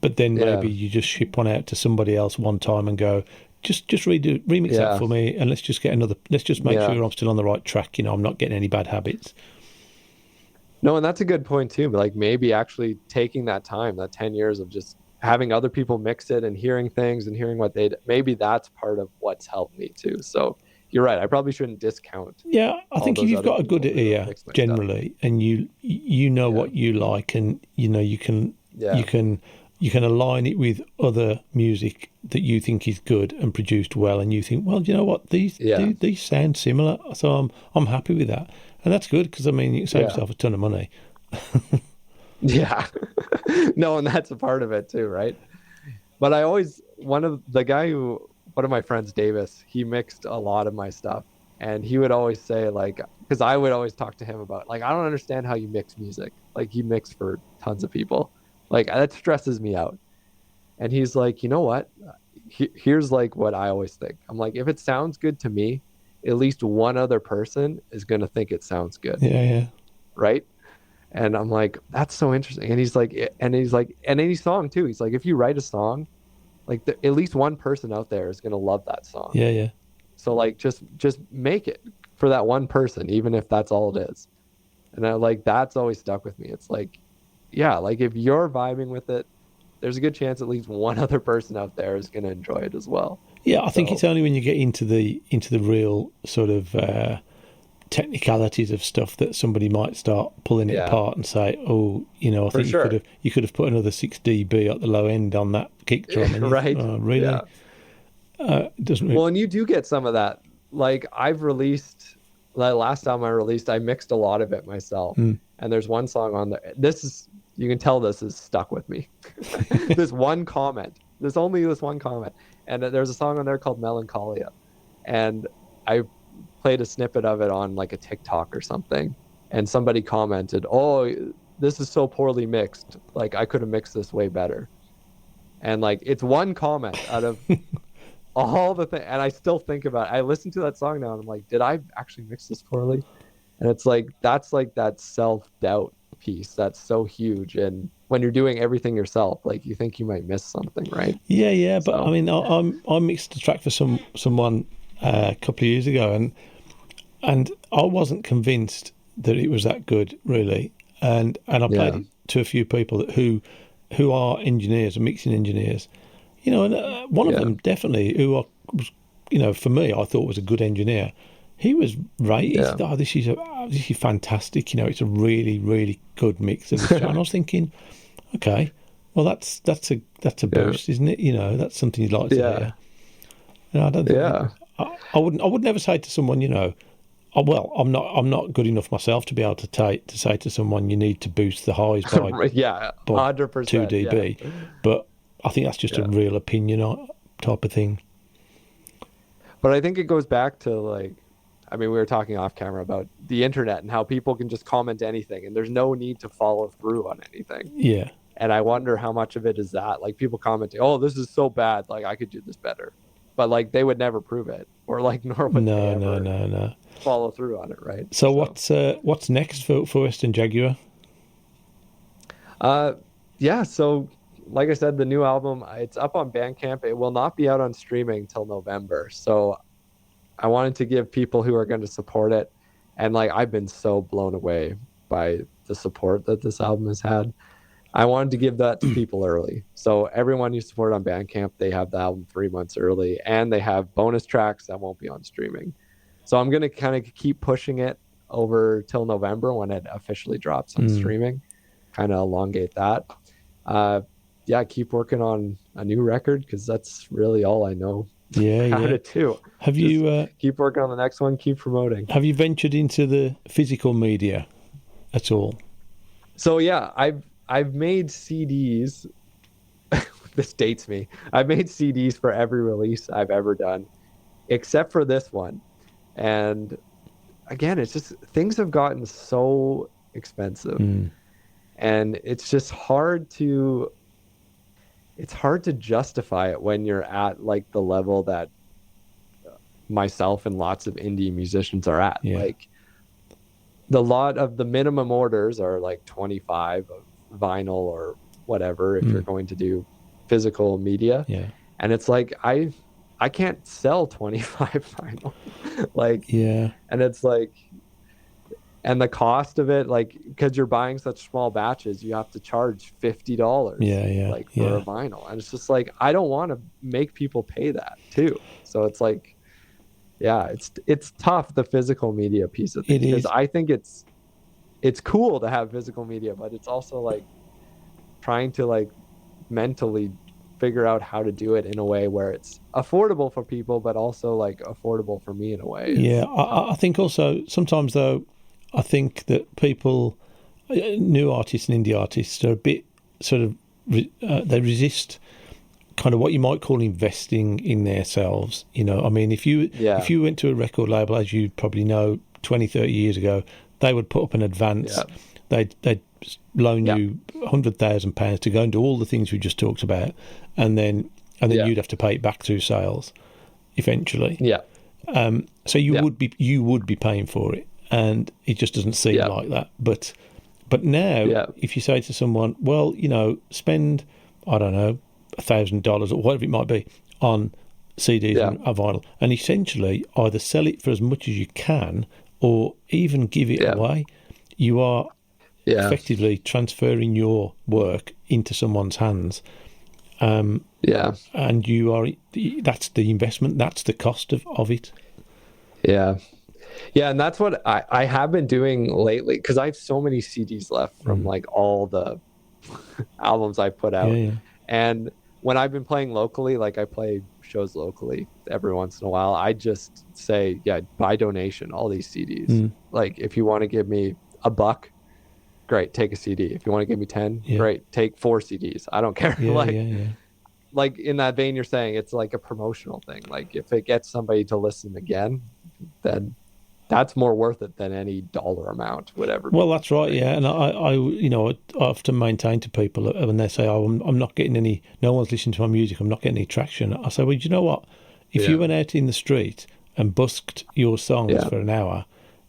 but then maybe you just ship one out to somebody else one time and go, just remix that for me, and let's just make sure I'm still on the right track. You know, I'm not getting any bad habits. No, and that's a good point too. But like maybe actually taking that time, that 10 years of just having other people mix it and hearing things and hearing what maybe that's part of what's helped me too. So you're right. I probably shouldn't discount. Yeah, I think if you've got a good ear generally, and you know what you like, and you know you can align it with other music that you think is good and produced well, and you think, well, you know what, these sound similar, so I'm happy with that, and that's good, because I mean you can save yourself a ton of money. Yeah. No, and that's a part of it too, right? But one of my friends, Davis, he mixed a lot of my stuff, and he would always say, like, because I would always talk to him about, like, I don't understand how you mix music. Like, he mixed for tons of people. Like, that stresses me out. And he's like, you know what? Here's like what I always think. I'm like, if it sounds good to me, at least one other person is going to think it sounds good. Yeah. Right? And I'm like, that's so interesting. And he's like, and any song too. He's like, if you write a song, like at least one person out there is going to love that song. Yeah. So like, just make it for that one person, even if that's all it is. And that's always stuck with me. It's like, yeah, like if you're vibing with it, there's a good chance at least one other person out there is going to enjoy it as well. Yeah, I think it's only when you get into the real sort of technicalities of stuff that somebody might start pulling it apart and say, oh, you know, I think you could have put another 6 dB at the low end on that kick drum. And right. Really? Yeah. Doesn't really... Well, and you do get some of that. Like I've released, the last album I released, I mixed a lot of it myself. And there's one song on there. You can tell this is stuck with me. There's one comment. There's only this one comment. And there's a song on there called Melancholia. And I played a snippet of it on like a TikTok or something. And somebody commented, oh, this is so poorly mixed. Like I could have mixed this way better. And like, it's one comment out of all the things. And I still think about it. I listen to that song now and I'm like, did I actually mix this poorly? And it's like, that's like that self-doubt piece that's so huge. And when you're doing everything yourself, like you think you might miss something, right? Yeah. But I mean, I mixed a track for someone a couple of years ago, and I wasn't convinced that it was that good, really. And I played it to a few people who are engineers or mixing engineers, you know, and one of them definitely who you know, for me, I thought was a good engineer. He was right. He said, oh, this is fantastic. You know, it's a really, really good mix of this. And I was thinking, okay, Well, that's a boost, isn't it? You know, that's something you'd like to hear. You know, I don't think I would never say to someone, you know, oh, well, I'm not good enough myself to be able to say to someone you need to boost the highs by 100%, 2 dB. But I think that's just a real opinion type of thing. But I think it goes back to, like, I mean, we were talking off camera about the internet and how people can just comment anything and there's no need to follow through on anything. Yeah. And I wonder how much of it is that, like, people commenting, oh, this is so bad, like, I could do this better. But, like, they would never prove it, or, like, nor would they ever follow through on it, right? So what's next for Western Jaguar? So like I said, the new album, it's up on Bandcamp. It will not be out on streaming till November. So I wanted to give people who are going to support it, and, like, I've been so blown away by the support that this album has had. I wanted to give that to people early. So everyone you support on Bandcamp, they have the album 3 months early, and they have bonus tracks that won't be on streaming. So I'm going to kind of keep pushing it over till November when it officially drops on streaming, kind of elongate that. Keep working on a new record, because that's really all I know how to do. Have you keep working on the next one, keep promoting. Have you ventured into the physical media at all? So yeah, I've made CDs. This dates me. I've made CDs for every release I've ever done, except for this one. And again, it's just, things have gotten so expensive, and it's just hard to justify it when you're at, like, the level that myself and lots of indie musicians are at. Like, the minimum orders are like 25 of vinyl or whatever if you're going to do physical media. And it's like, I can't sell 25 vinyl. And it's like, and the cost of it, like, because you're buying such small batches, you have to charge $50 for a vinyl. And it's just like, I don't want to make people pay that too. So it's like, it's tough, the physical media piece of things, because I think it's cool to have physical media, but it's also, like, trying to, like, mentally figure out how to do it in a way where it's affordable for people, but also, like, affordable for me in a way. I think also sometimes, though, I think that people, new artists and indie artists, are a bit sort of they resist kind of what you might call investing in themselves. You know, I mean, if you went to a record label, as you probably know, 20, 30 years ago, they would put up an advance. They'd loan you £100,000 to go and do all the things we just talked about, and then you'd have to pay it back through sales eventually. So you would be paying for it, and it just doesn't seem like that. But now, if you say to someone, well, you know, spend, I don't know, $1,000 or whatever it might be on CDs and a vinyl, and essentially either sell it for as much as you can or even give it away, you are effectively transferring your work into someone's hands. And that's the investment, that's the cost of it. And that's what I have been doing lately, because I have so many CDs left from like all the albums I put out. And when I've been playing locally, like I play shows locally every once in a while, I just say, by donation, all these CDs. Like, if you want to give me $1, great, take a CD. If you want to give me 10, great, take 4 CDs. I don't care. Like in that vein you're saying, it's like a promotional thing. Like, if it gets somebody to listen again, then that's more worth it than any dollar amount, whatever. Well, that's right, and I often maintain to people when they say, "Oh, I'm not getting any. No one's listening to my music. I'm not getting any traction." I say, "Well, do you know what? If you went out in the street and busked your songs for an hour,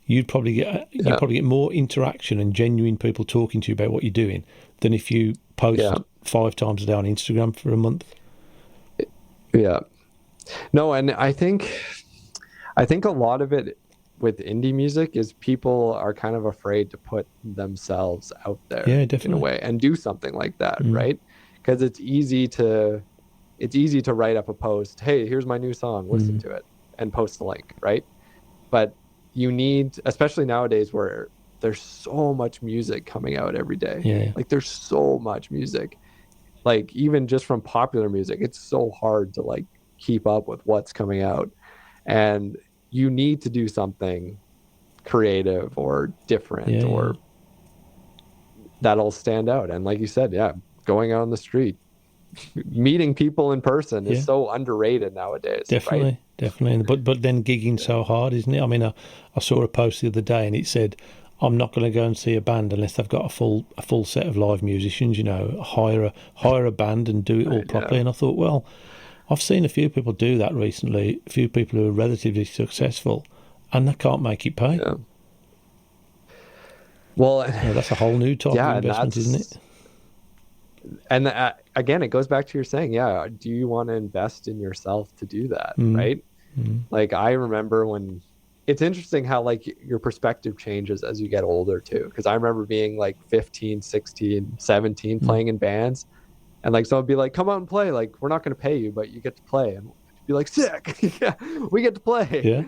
you'd probably get more interaction and genuine people talking to you about what you're doing than if you post 5 times a day on Instagram for a month." No, and I think a lot of it with indie music is people are kind of afraid to put themselves out there in a way and do something like that, right? Because it's easy to write up a post, hey, here's my new song, listen to it, and post the link, right? But you need, especially nowadays where there's so much music coming out every day, like there's so much music, Like even just from popular music, it's so hard to like keep up with what's coming out. And you need to do something creative or different or that'll stand out. And like you said, yeah, going out on the street, meeting people in person is so underrated nowadays. Definitely, right? definitely. But then gigging so hard, isn't it? I mean, I saw a post the other day, and it said, "I'm not going to go and see a band unless they've got a full set of live musicians. You know, hire a band and do it all properly." And I thought, well, I've seen a few people do that recently. A few people who are relatively successful, and they can't make it pay. Yeah. Well, that's a whole new type of investment, isn't it? And again, it goes back to your saying, yeah, do you want to invest in yourself to do that, right? Like I remember when it's interesting how like your perspective changes as you get older too, because I remember being like 15, 16, 17 playing in bands, and like someone would be like, come out and play, like we're not going to pay you but you get to play, and I'd be like, sick. Yeah, we get to play.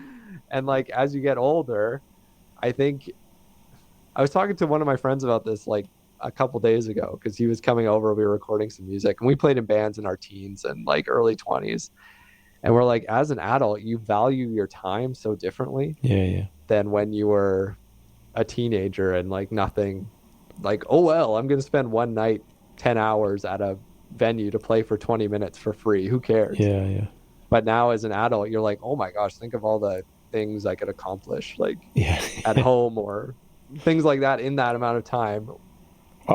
And like as you get older, I think I was talking to one of my friends about this like a couple days ago, because he was coming over, we were recording some music, and we played in bands in our teens and like early 20s, and we're like, as an adult you value your time so differently than when you were a teenager and like nothing, like, oh well, I'm gonna spend one night 10 hours at a venue to play for 20 minutes for free, who cares? But now as an adult you're like, oh my gosh, think of all the things I could accomplish like at home or things like that in that amount of time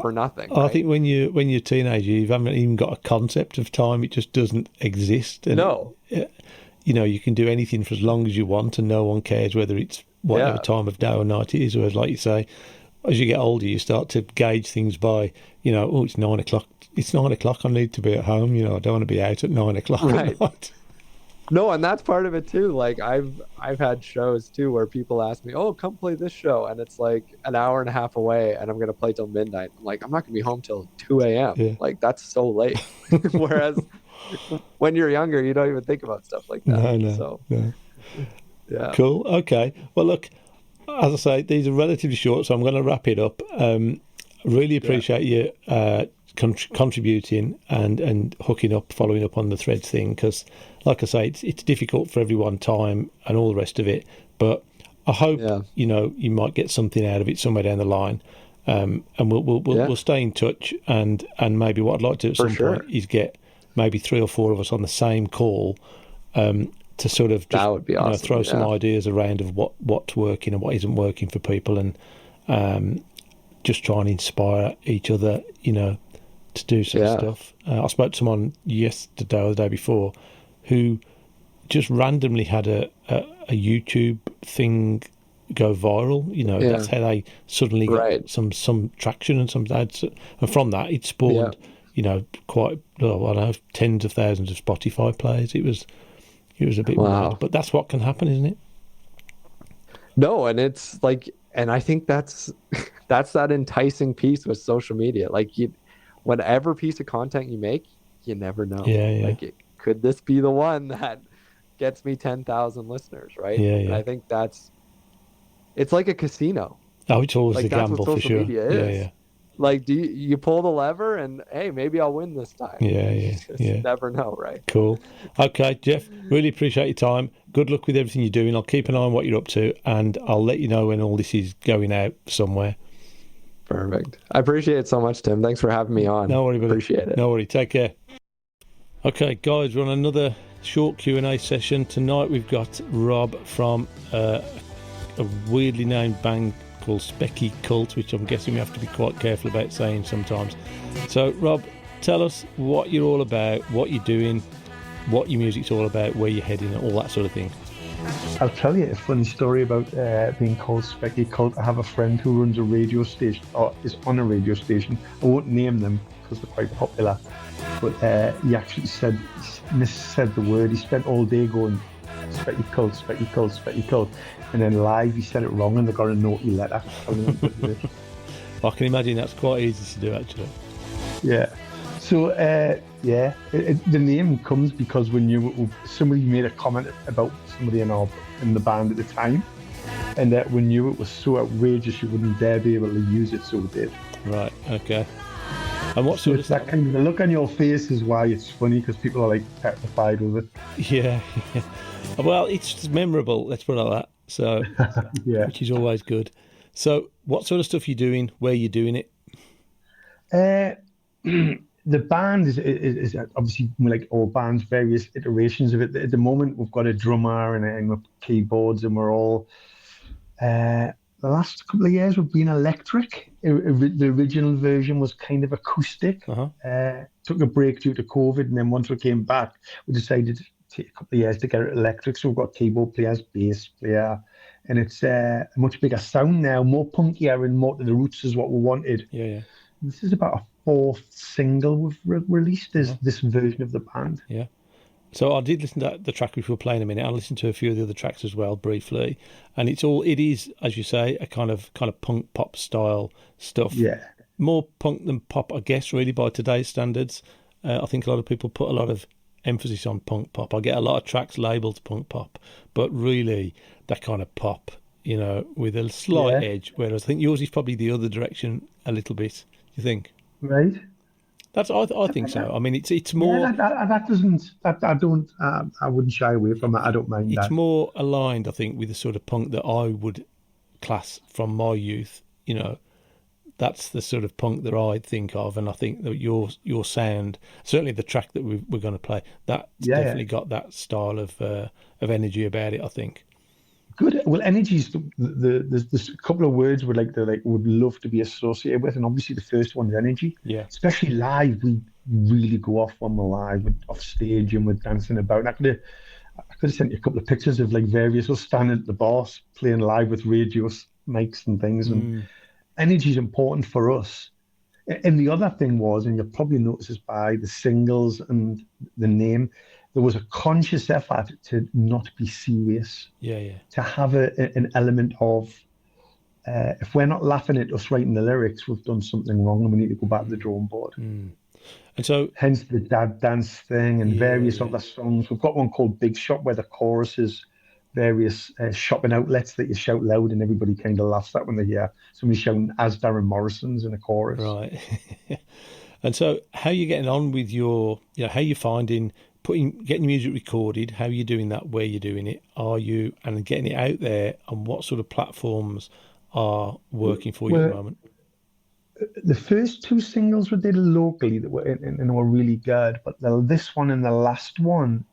for nothing. I think when you're a teenager, you haven't even got a concept of time. It just doesn't exist. And you know, you can do anything for as long as you want, and no one cares whether it's whatever time of day or night it is. Whereas, like you say, as you get older, you start to gauge things by, you know, oh, it's 9 o'clock. It's 9 o'clock. I need to be at home. You know, I don't want to be out at 9 o'clock at night. No, and that's part of it too. Like I've had shows too where people ask me, "Oh, come play this show," and it's like an hour and a half away, and I'm gonna play till midnight. I'm like, I'm not gonna be home till 2 a.m. Like that's so late. Whereas when you're younger, you don't even think about stuff like that. No. Yeah. Cool. Okay. Well, look, as I say, these are relatively short, so I'm going to wrap it up. Really appreciate you contributing and hooking up, following up on the Threads thing, because, like I say, it's difficult for everyone, time and all the rest of it. But I hope you know you might get something out of it somewhere down the line, and we'll stay in touch. And maybe what I'd like to do at some point is get maybe 3 or 4 of us on the same call. To sort of just, that would be awesome. Throw some ideas around of what's working and what isn't working for people, and just try and inspire each other, you know, to do some stuff. I spoke to someone yesterday or the day before who just randomly had a YouTube thing go viral. You know, that's how they suddenly got some traction and some ads, and from that it spawned, you know, quite, I don't know, tens of thousands of Spotify plays. It was a bit mad, but that's what can happen, isn't it? No, and it's like, and I think that's that enticing piece with social media. Like, whatever piece of content you make, you never know. Like, could this be the one that gets me 10,000 listeners, right? And I think it's like a casino. Oh, it's always like, a gamble for sure. Media is. Like, do you pull the lever and, hey, maybe I'll win this time. You never know, right? Cool. Okay, Jeff, really appreciate your time. Good luck with everything you're doing. I'll keep an eye on what you're up to, and I'll let you know when all this is going out somewhere. Perfect. I appreciate it so much, Tim. Thanks for having me on. No worry, buddy. Appreciate it. No worry. Take care. Okay, guys, we're on another short Q&A session. Tonight we've got Rob from a weirdly named band called Specky Cult, which I'm guessing we have to be quite careful about saying sometimes. So, Rob, tell us what you're all about, what you're doing, what your music's all about, where you're heading, and all that sort of thing. I'll tell you a funny story about being called Specky Cult. I have a friend who runs a radio station, or is on a radio station. I won't name them because they're quite popular, but he actually said the word. He spent all day going, Specky Cult, Specky Cult, Specky Cult. And then live, he said it wrong, and they got a naughty letter. I can imagine that's quite easy to do, actually. Yeah. So, the name comes because when somebody made a comment about somebody in the band at the time, and that we knew it was so outrageous you wouldn't dare be able to use it, so we did. Right. Okay. And what So sort of it's stuff? that kind of the look on your face is why it's funny, because people are like petrified with it. Yeah. Well, it's just memorable, let's put it like that. So, Yeah. which is always good. So, what sort of stuff are you doing? Where are you doing it? Uh, the band is obviously like all bands, various iterations of it. At the moment, we've got a drummer and we've keyboards, and we're all. The last couple of years, we've been electric. The original version was kind of acoustic. Uh-huh. Took a break due to COVID, and then once we came back, we decided to take a couple of years to get it electric. So we've got keyboard players, bass player, and it's a much bigger sound now, more punkier and more to the roots is what we wanted. Yeah, yeah. This is about a fourth single we've released. Is this version of the band? Yeah. So I did listen to the track which we were playing a minute. I listened to a few of the other tracks as well briefly, and it is, as you say, a kind of punk pop style stuff. Yeah. More punk than pop, I guess, really by today's standards. I think a lot of people put a lot of emphasis on punk pop. I get a lot of tracks labelled punk pop, but really that kind of pop, with a slight edge. Whereas I think yours is probably the other direction a little bit. You think? Right. I think so. I mean, it's more. Yeah, that doesn't. I don't. I wouldn't shy away from it. I don't mind It's that. more aligned, I think, with the sort of punk that I would class from my youth. That's the sort of punk that I think of, and I think that your sound, certainly the track that we're going to play, that's definitely got that style of energy about it. I think. Good. Well, energy's there's a couple of words would love to be associated with, and obviously the first one is energy. Yeah. Especially live, we really go off when we're live, we're off stage and we're dancing about. And I could have sent you a couple of pictures of like various us standing at the bar playing live with radio mics and things. And energy is important for us. And the other thing was, and you'll probably notice this by the singles and the name, there was a conscious effort to not be serious. Yeah, yeah. To have an element of, if we're not laughing at us writing the lyrics, we've done something wrong and we need to go back to the drawing board. And so, hence the dad dance thing and various other songs. We've got one called Big Shop where the chorus is various shopping outlets that you shout loud and everybody kind of laughs at when they hear somebody shouting as Darren Morrison's in a chorus. Right. And so, how are you getting on with your, how are you finding getting music recorded? How are you doing that? Where you're doing it? And getting it out there? And what sort of platforms are working for you at the moment? The first two singles we did locally that were really good, but this one and the last one,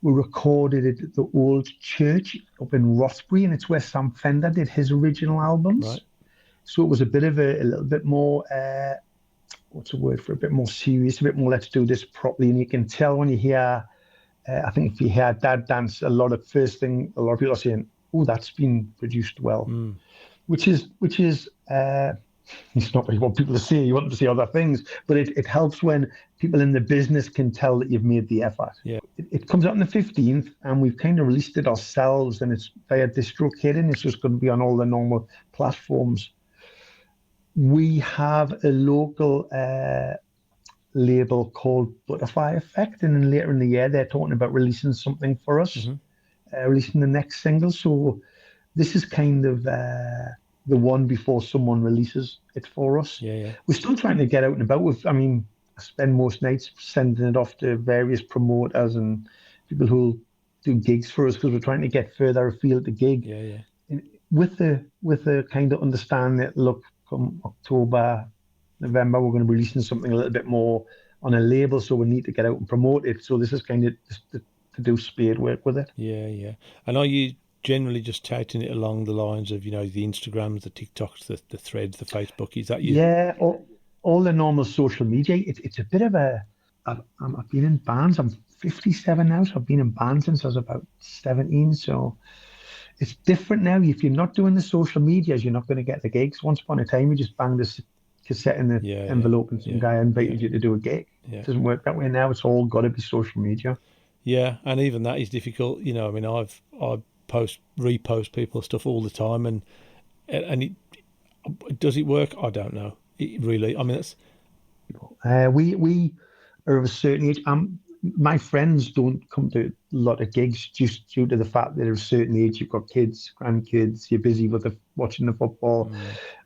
we recorded it at the old church up in Rothbury, and it's where Sam Fender did his original albums. Right. So it was a little bit more, what's the word for it? A bit more serious, a bit more let's do this properly. And you can tell when you hear, I think if you hear Dad Dance, a lot of people are saying, oh, that's been produced well, which is it's not what you want people to say. You want them to say other things, but it helps when people in the business can tell that you've made the effort. Yeah. It comes out on the 15th, and we've kind of released it ourselves, and it's via DistroKid, and it's just going to be on all the normal platforms. We have a local label called Butterfly Effect, and then later in the year they're talking about releasing something for us, releasing the next single. So this is kind of the one before someone releases it for us. Yeah. We're still trying to get out and about. I spend most nights sending it off to various promoters and people who do gigs for us because we're trying to get further afield to gig. Yeah. And with the kind of understanding that, look, come October, November, we're going to be releasing something a little bit more on a label, so we need to get out and promote it. So this is kind of just to do spade work with it. Yeah. And are you generally just touting it along the lines of, the Instagrams, the TikToks, the Threads, the Facebook? Is that you? Yeah, all the normal social media. It's a bit of I've been in bands. I'm 57 now, so I've been in bands since I was about 17. So it's different now. If you're not doing the social medias, you're not going to get the gigs. Once upon a time, you just banged a cassette in the envelope and some guy invited you to do a gig. Yeah. It doesn't work that way now. It's all got to be social media. Yeah, and even that is difficult. I repost people's stuff all the time, and does it work? I don't know. It really, that's. We are of a certain age. my friends don't come to a lot of gigs just due to the fact that at a certain age you've got kids, grandkids, you're busy with watching the football.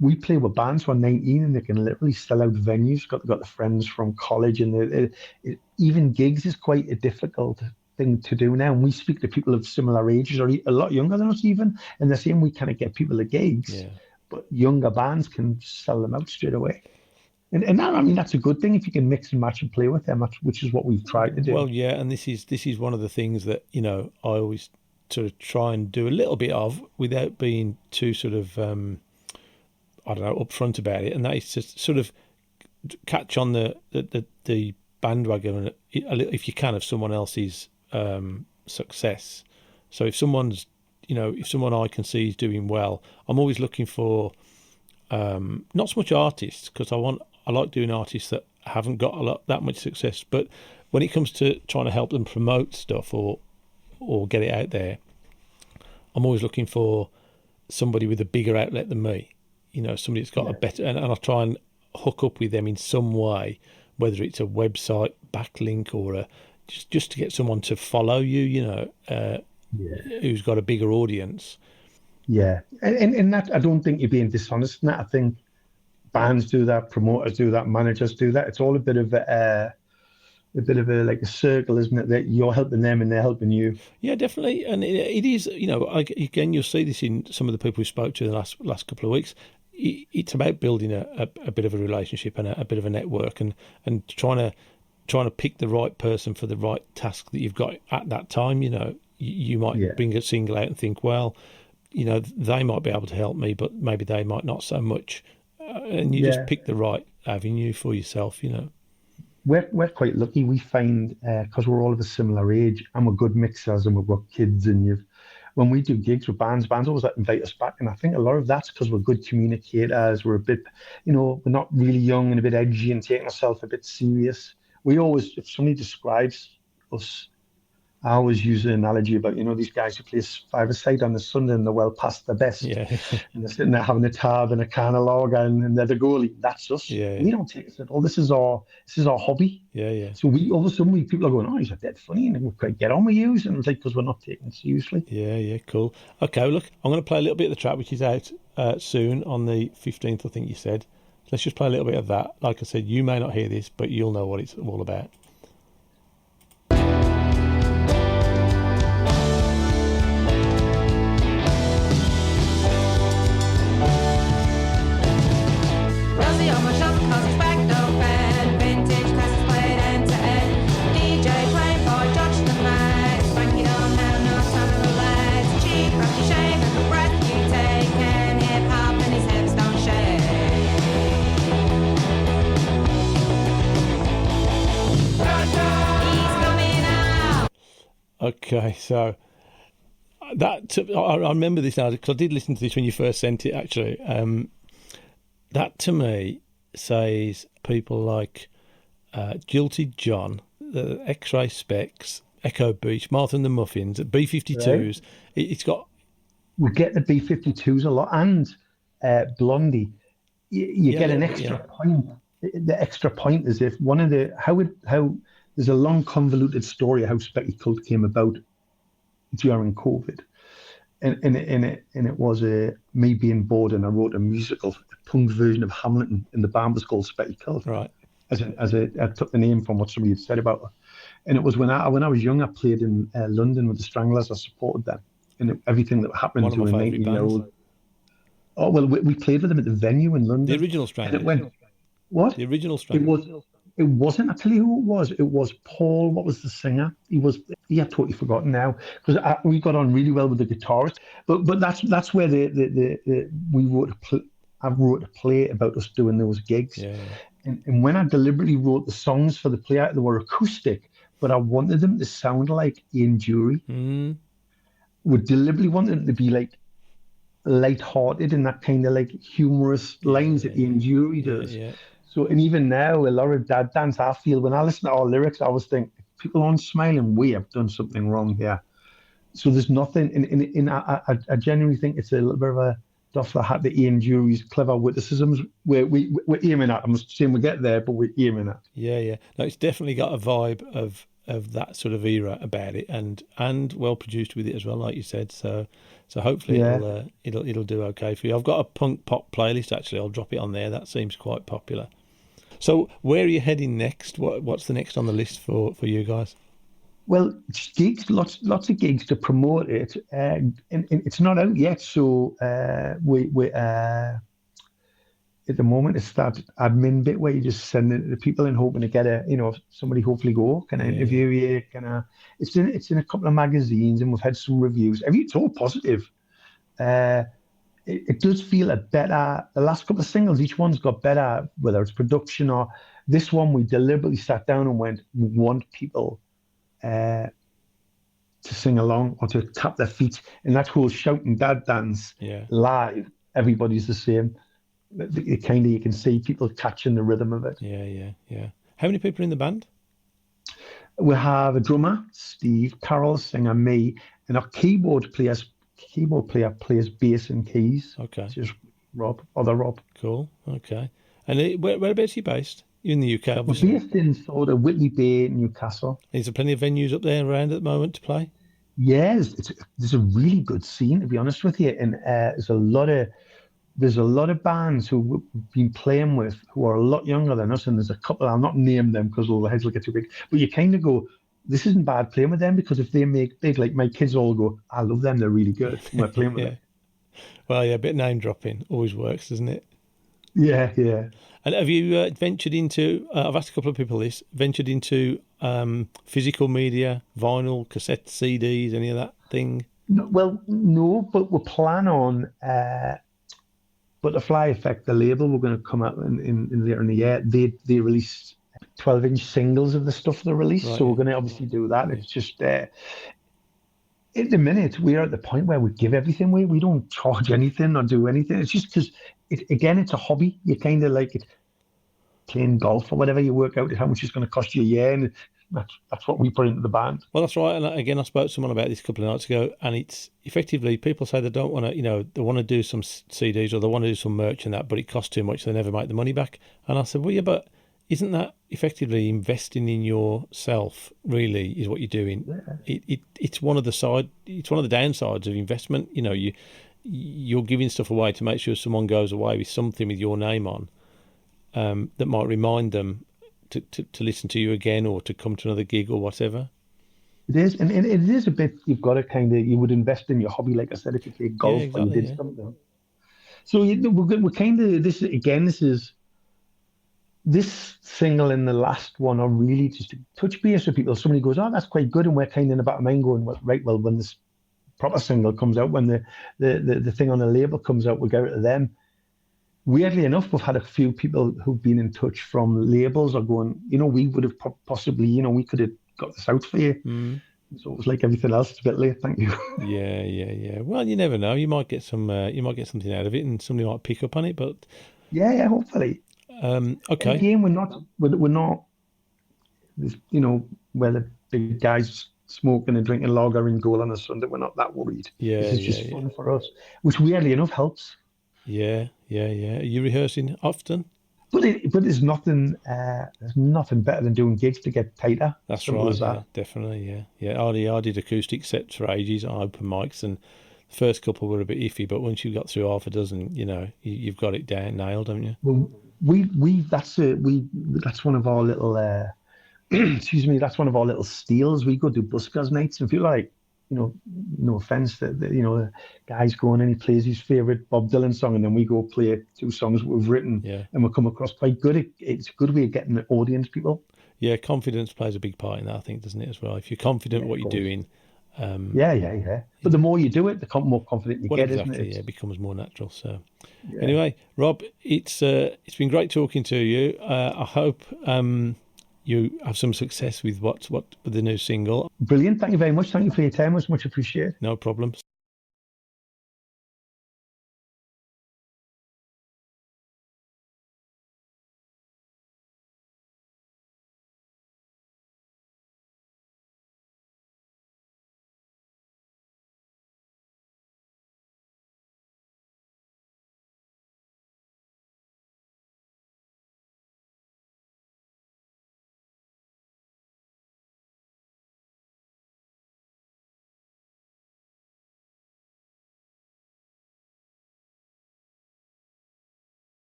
We play with bands who are 19 and they can literally sell out venues. Got the friends from college, and even gigs is quite a difficult thing to do now. And we speak to people of similar ages or a lot younger than us even, and they're saying we kind of get people at gigs, but younger bands can sell them out straight away. And that, I mean, that's a good thing if you can mix and match and play with them, which is what we've tried to do. Well, yeah, and this is one of the things that, you know, I always sort of try and do a little bit of without being too sort of I don't know, upfront about it, and that is to sort of catch on the bandwagon if you can of someone else's success. So if someone's, you know, if someone I can see is doing well, I'm always looking for not so much artists, because I like doing artists that haven't got that much success, but when it comes to trying to help them promote stuff or get it out there, I'm always looking for somebody with a bigger outlet than me. You know, somebody that's got a better, and I try and hook up with them in some way, whether it's a website backlink or just to get someone to follow you, you know, who's got a bigger audience. Yeah, and that, I don't think you're being dishonest in that. I think bands do that, promoters do that, managers do that. It's all a bit of a like a circle, isn't it? That you're helping them and they're helping you. Yeah, definitely, and it is. You know, again, you'll see this in some of the people we spoke to in the last couple of weeks. It's about building a bit of a relationship and a bit of a network, and trying to pick the right person for the right task that you've got at that time. You know, you might bring a single out and think, well, you know, they might be able to help me, but maybe they might not so much, and you just pick the right avenue for yourself. You know. We're quite lucky. We find, because we're all of a similar age and we're good mixers and we've got kids, and when we do gigs with bands always invite us back. And I think a lot of that's because we're good communicators. We're a bit, you know, we're not really young and a bit edgy and taking ourselves a bit serious. We always, if somebody describes us, I always use the analogy about, you know, these guys who play five-a-side on the Sunday and they're well past their best. Yeah. And they're sitting there having a tab and a can of lager and they're the goalie. That's us. Yeah. We don't take it at all. This is our hobby. Yeah. So all of a sudden people are going, oh, he's dead funny, and we could get on with you. And it's like, because we're not taking it seriously. Yeah, cool. Okay, look, I'm going to play a little bit of the track, which is out soon on the 15th, I think you said. Let's just play a little bit of that. Like I said, you may not hear this, but you'll know what it's all about. Okay, so I remember this now because I did listen to this when you first sent it, actually. That to me says people like Jilted John, the X-Ray Specs, Echo Beach, Martha and the Muffins, B-52s. Right. It's got... We get the B-52s a lot, and Blondie. You get an extra point. The extra point is if one of the... There's a long, convoluted story of how Specky Cult came about during COVID, and it was me being bored, and I wrote a musical, a punk version of Hamilton, and the band was called Specky Cult. Right. I took the name from what somebody had said about it, and it was when I was young. I played in London with the Stranglers. I supported them, and everything that happened to a 19-year-old. Oh well, we played with them at the venue in London. The original Stranglers. What? The original Stranglers. It wasn't. I tell you who it was. It was Paul. What was the singer? I've totally forgotten now, because we got on really well with the guitarist. But that's where I wrote a play about us doing those gigs. Yeah. And when I deliberately wrote the songs for the play, they were acoustic, but I wanted them to sound like Ian Dury. Mm. We deliberately wanted them to be like light-hearted and that kind of like humorous lines that Ian Dury does. Yeah. So, and even now, a lot of dad dance, I feel, when I listen to our lyrics, I always think, if people aren't smiling, we have done something wrong here. So there's nothing, I genuinely think it's a little bit of a doff the hat to Ian Dury's clever witticisms. We're aiming at, I'm not saying we get there, but we're aiming at. Yeah. No, it's definitely got a vibe of of that sort of era about it, and well produced with it as well, like you said. So hopefully it'll do okay for you. I've got a punk pop playlist actually. I'll drop it on there. That seems quite popular. So where are you heading next? What's the next on the list for you guys? Well, it's gigs, lots of gigs to promote it, and it's not out yet. So we at the moment it's that admin bit where you just send it to people and hoping to get somebody hopefully go, can I interview you, can I? It's in a couple of magazines and we've had some reviews. It's all positive. It does feel a better. The last couple of singles, each one's got better, whether it's production or this one. We deliberately sat down and went, we want people to sing along or to tap their feet, and that whole shouting dad dance live. Everybody's the same. You can see people catching the rhythm of it. Yeah. How many people are in the band? We have a drummer, Steve, Carol, singer, me, and our keyboard player plays bass and keys. Okay. Which is other Rob. Cool. Okay. And whereabouts are you based? You're in the UK, obviously. We're based in sort of Whitley Bay, Newcastle. Is there plenty of venues up there around at the moment to play? Yes, there's a really good scene, to be honest with you, and there's a lot of bands who we've been playing with who are a lot younger than us, and there's a couple, I'll not name them because all the heads will get too big, but you kind of go, this isn't bad playing with them, because if they make big, like my kids all go, I love them, they're really good, and we're playing with them. Well, yeah, a bit of name dropping always works, doesn't it? Yeah. And have you ventured into, I've asked a couple of people this, ventured into physical media, vinyl, cassette, CDs, any of that thing? No, but we'll plan on Butterfly Effect, the label, we're going to come out in later in the year. They released 12-inch singles of the stuff they released, right. So we're going to obviously do that. It's just at the minute we're at the point where we give everything away. We don't charge anything or do anything. It's just because it's a hobby. You kind of like it, playing golf or whatever. You work out how much it's going to cost you a year, and that's what we put into the band. Well, that's right. And again, I spoke to someone about this a couple of nights ago, and it's effectively people say they don't want to, they want to do some CDs or they want to do some merch and that, but it costs too much. They never make the money back. And I said, well, yeah, but isn't that effectively investing in yourself? Really, is what you're doing. Yeah. It's one of the downsides of investment. You're giving stuff away to make sure someone goes away with something with your name on that might remind them to listen to you again or to come to another gig or whatever. It is, and it is a bit, you've got to you would invest in your hobby, like I said, if you play golf or you did something. So we're kind of, this single and the last one are really just to touch base with people. Somebody goes, oh, that's quite good, and we're kind of in the back of mind going, right, well, when this proper single comes out, when the thing on the label comes out, we'll go to them. Weirdly enough, we've had a few people who've been in touch from labels or going, we would have possibly, we could have got this out for you. Mm. So it was like everything else, it's a bit late, thank you. Yeah. Well, you never know. You might get something out of it, and somebody might pick up on it. But yeah, hopefully. Okay. Again, we're not, where the big guys smoking and drinking lager in goal on a Sunday. We're not that worried. Yeah, this is just fun for us, which weirdly enough helps. Yeah. Are you rehearsing often? But there's nothing better than doing gigs to get tighter. That's right. Yeah, definitely. Yeah. I did acoustic sets for ages on open mics, and the first couple were a bit iffy, but once you got through half a dozen, you've got it nailed, haven't you? Well, that's one of our little excuse me, that's one of our little steals. We go do buskers nights, and feel like, no offense, that the guy's going and he plays his favorite Bob Dylan song, and then we go play 2 songs we've written, and we come across quite good. It's a good way of getting the audience people. Yeah, confidence plays a big part in that, I think, doesn't it, as well? If you're confident in what you're doing. Yeah. But the more you do it, the more confident you get, exactly, isn't it? Yeah, it becomes more natural. So, anyway, Rob, it's been great talking to you. I hope you have some success with with the new single. Brilliant. Thank you very much. Thank you for your time. It was much appreciated. No problem.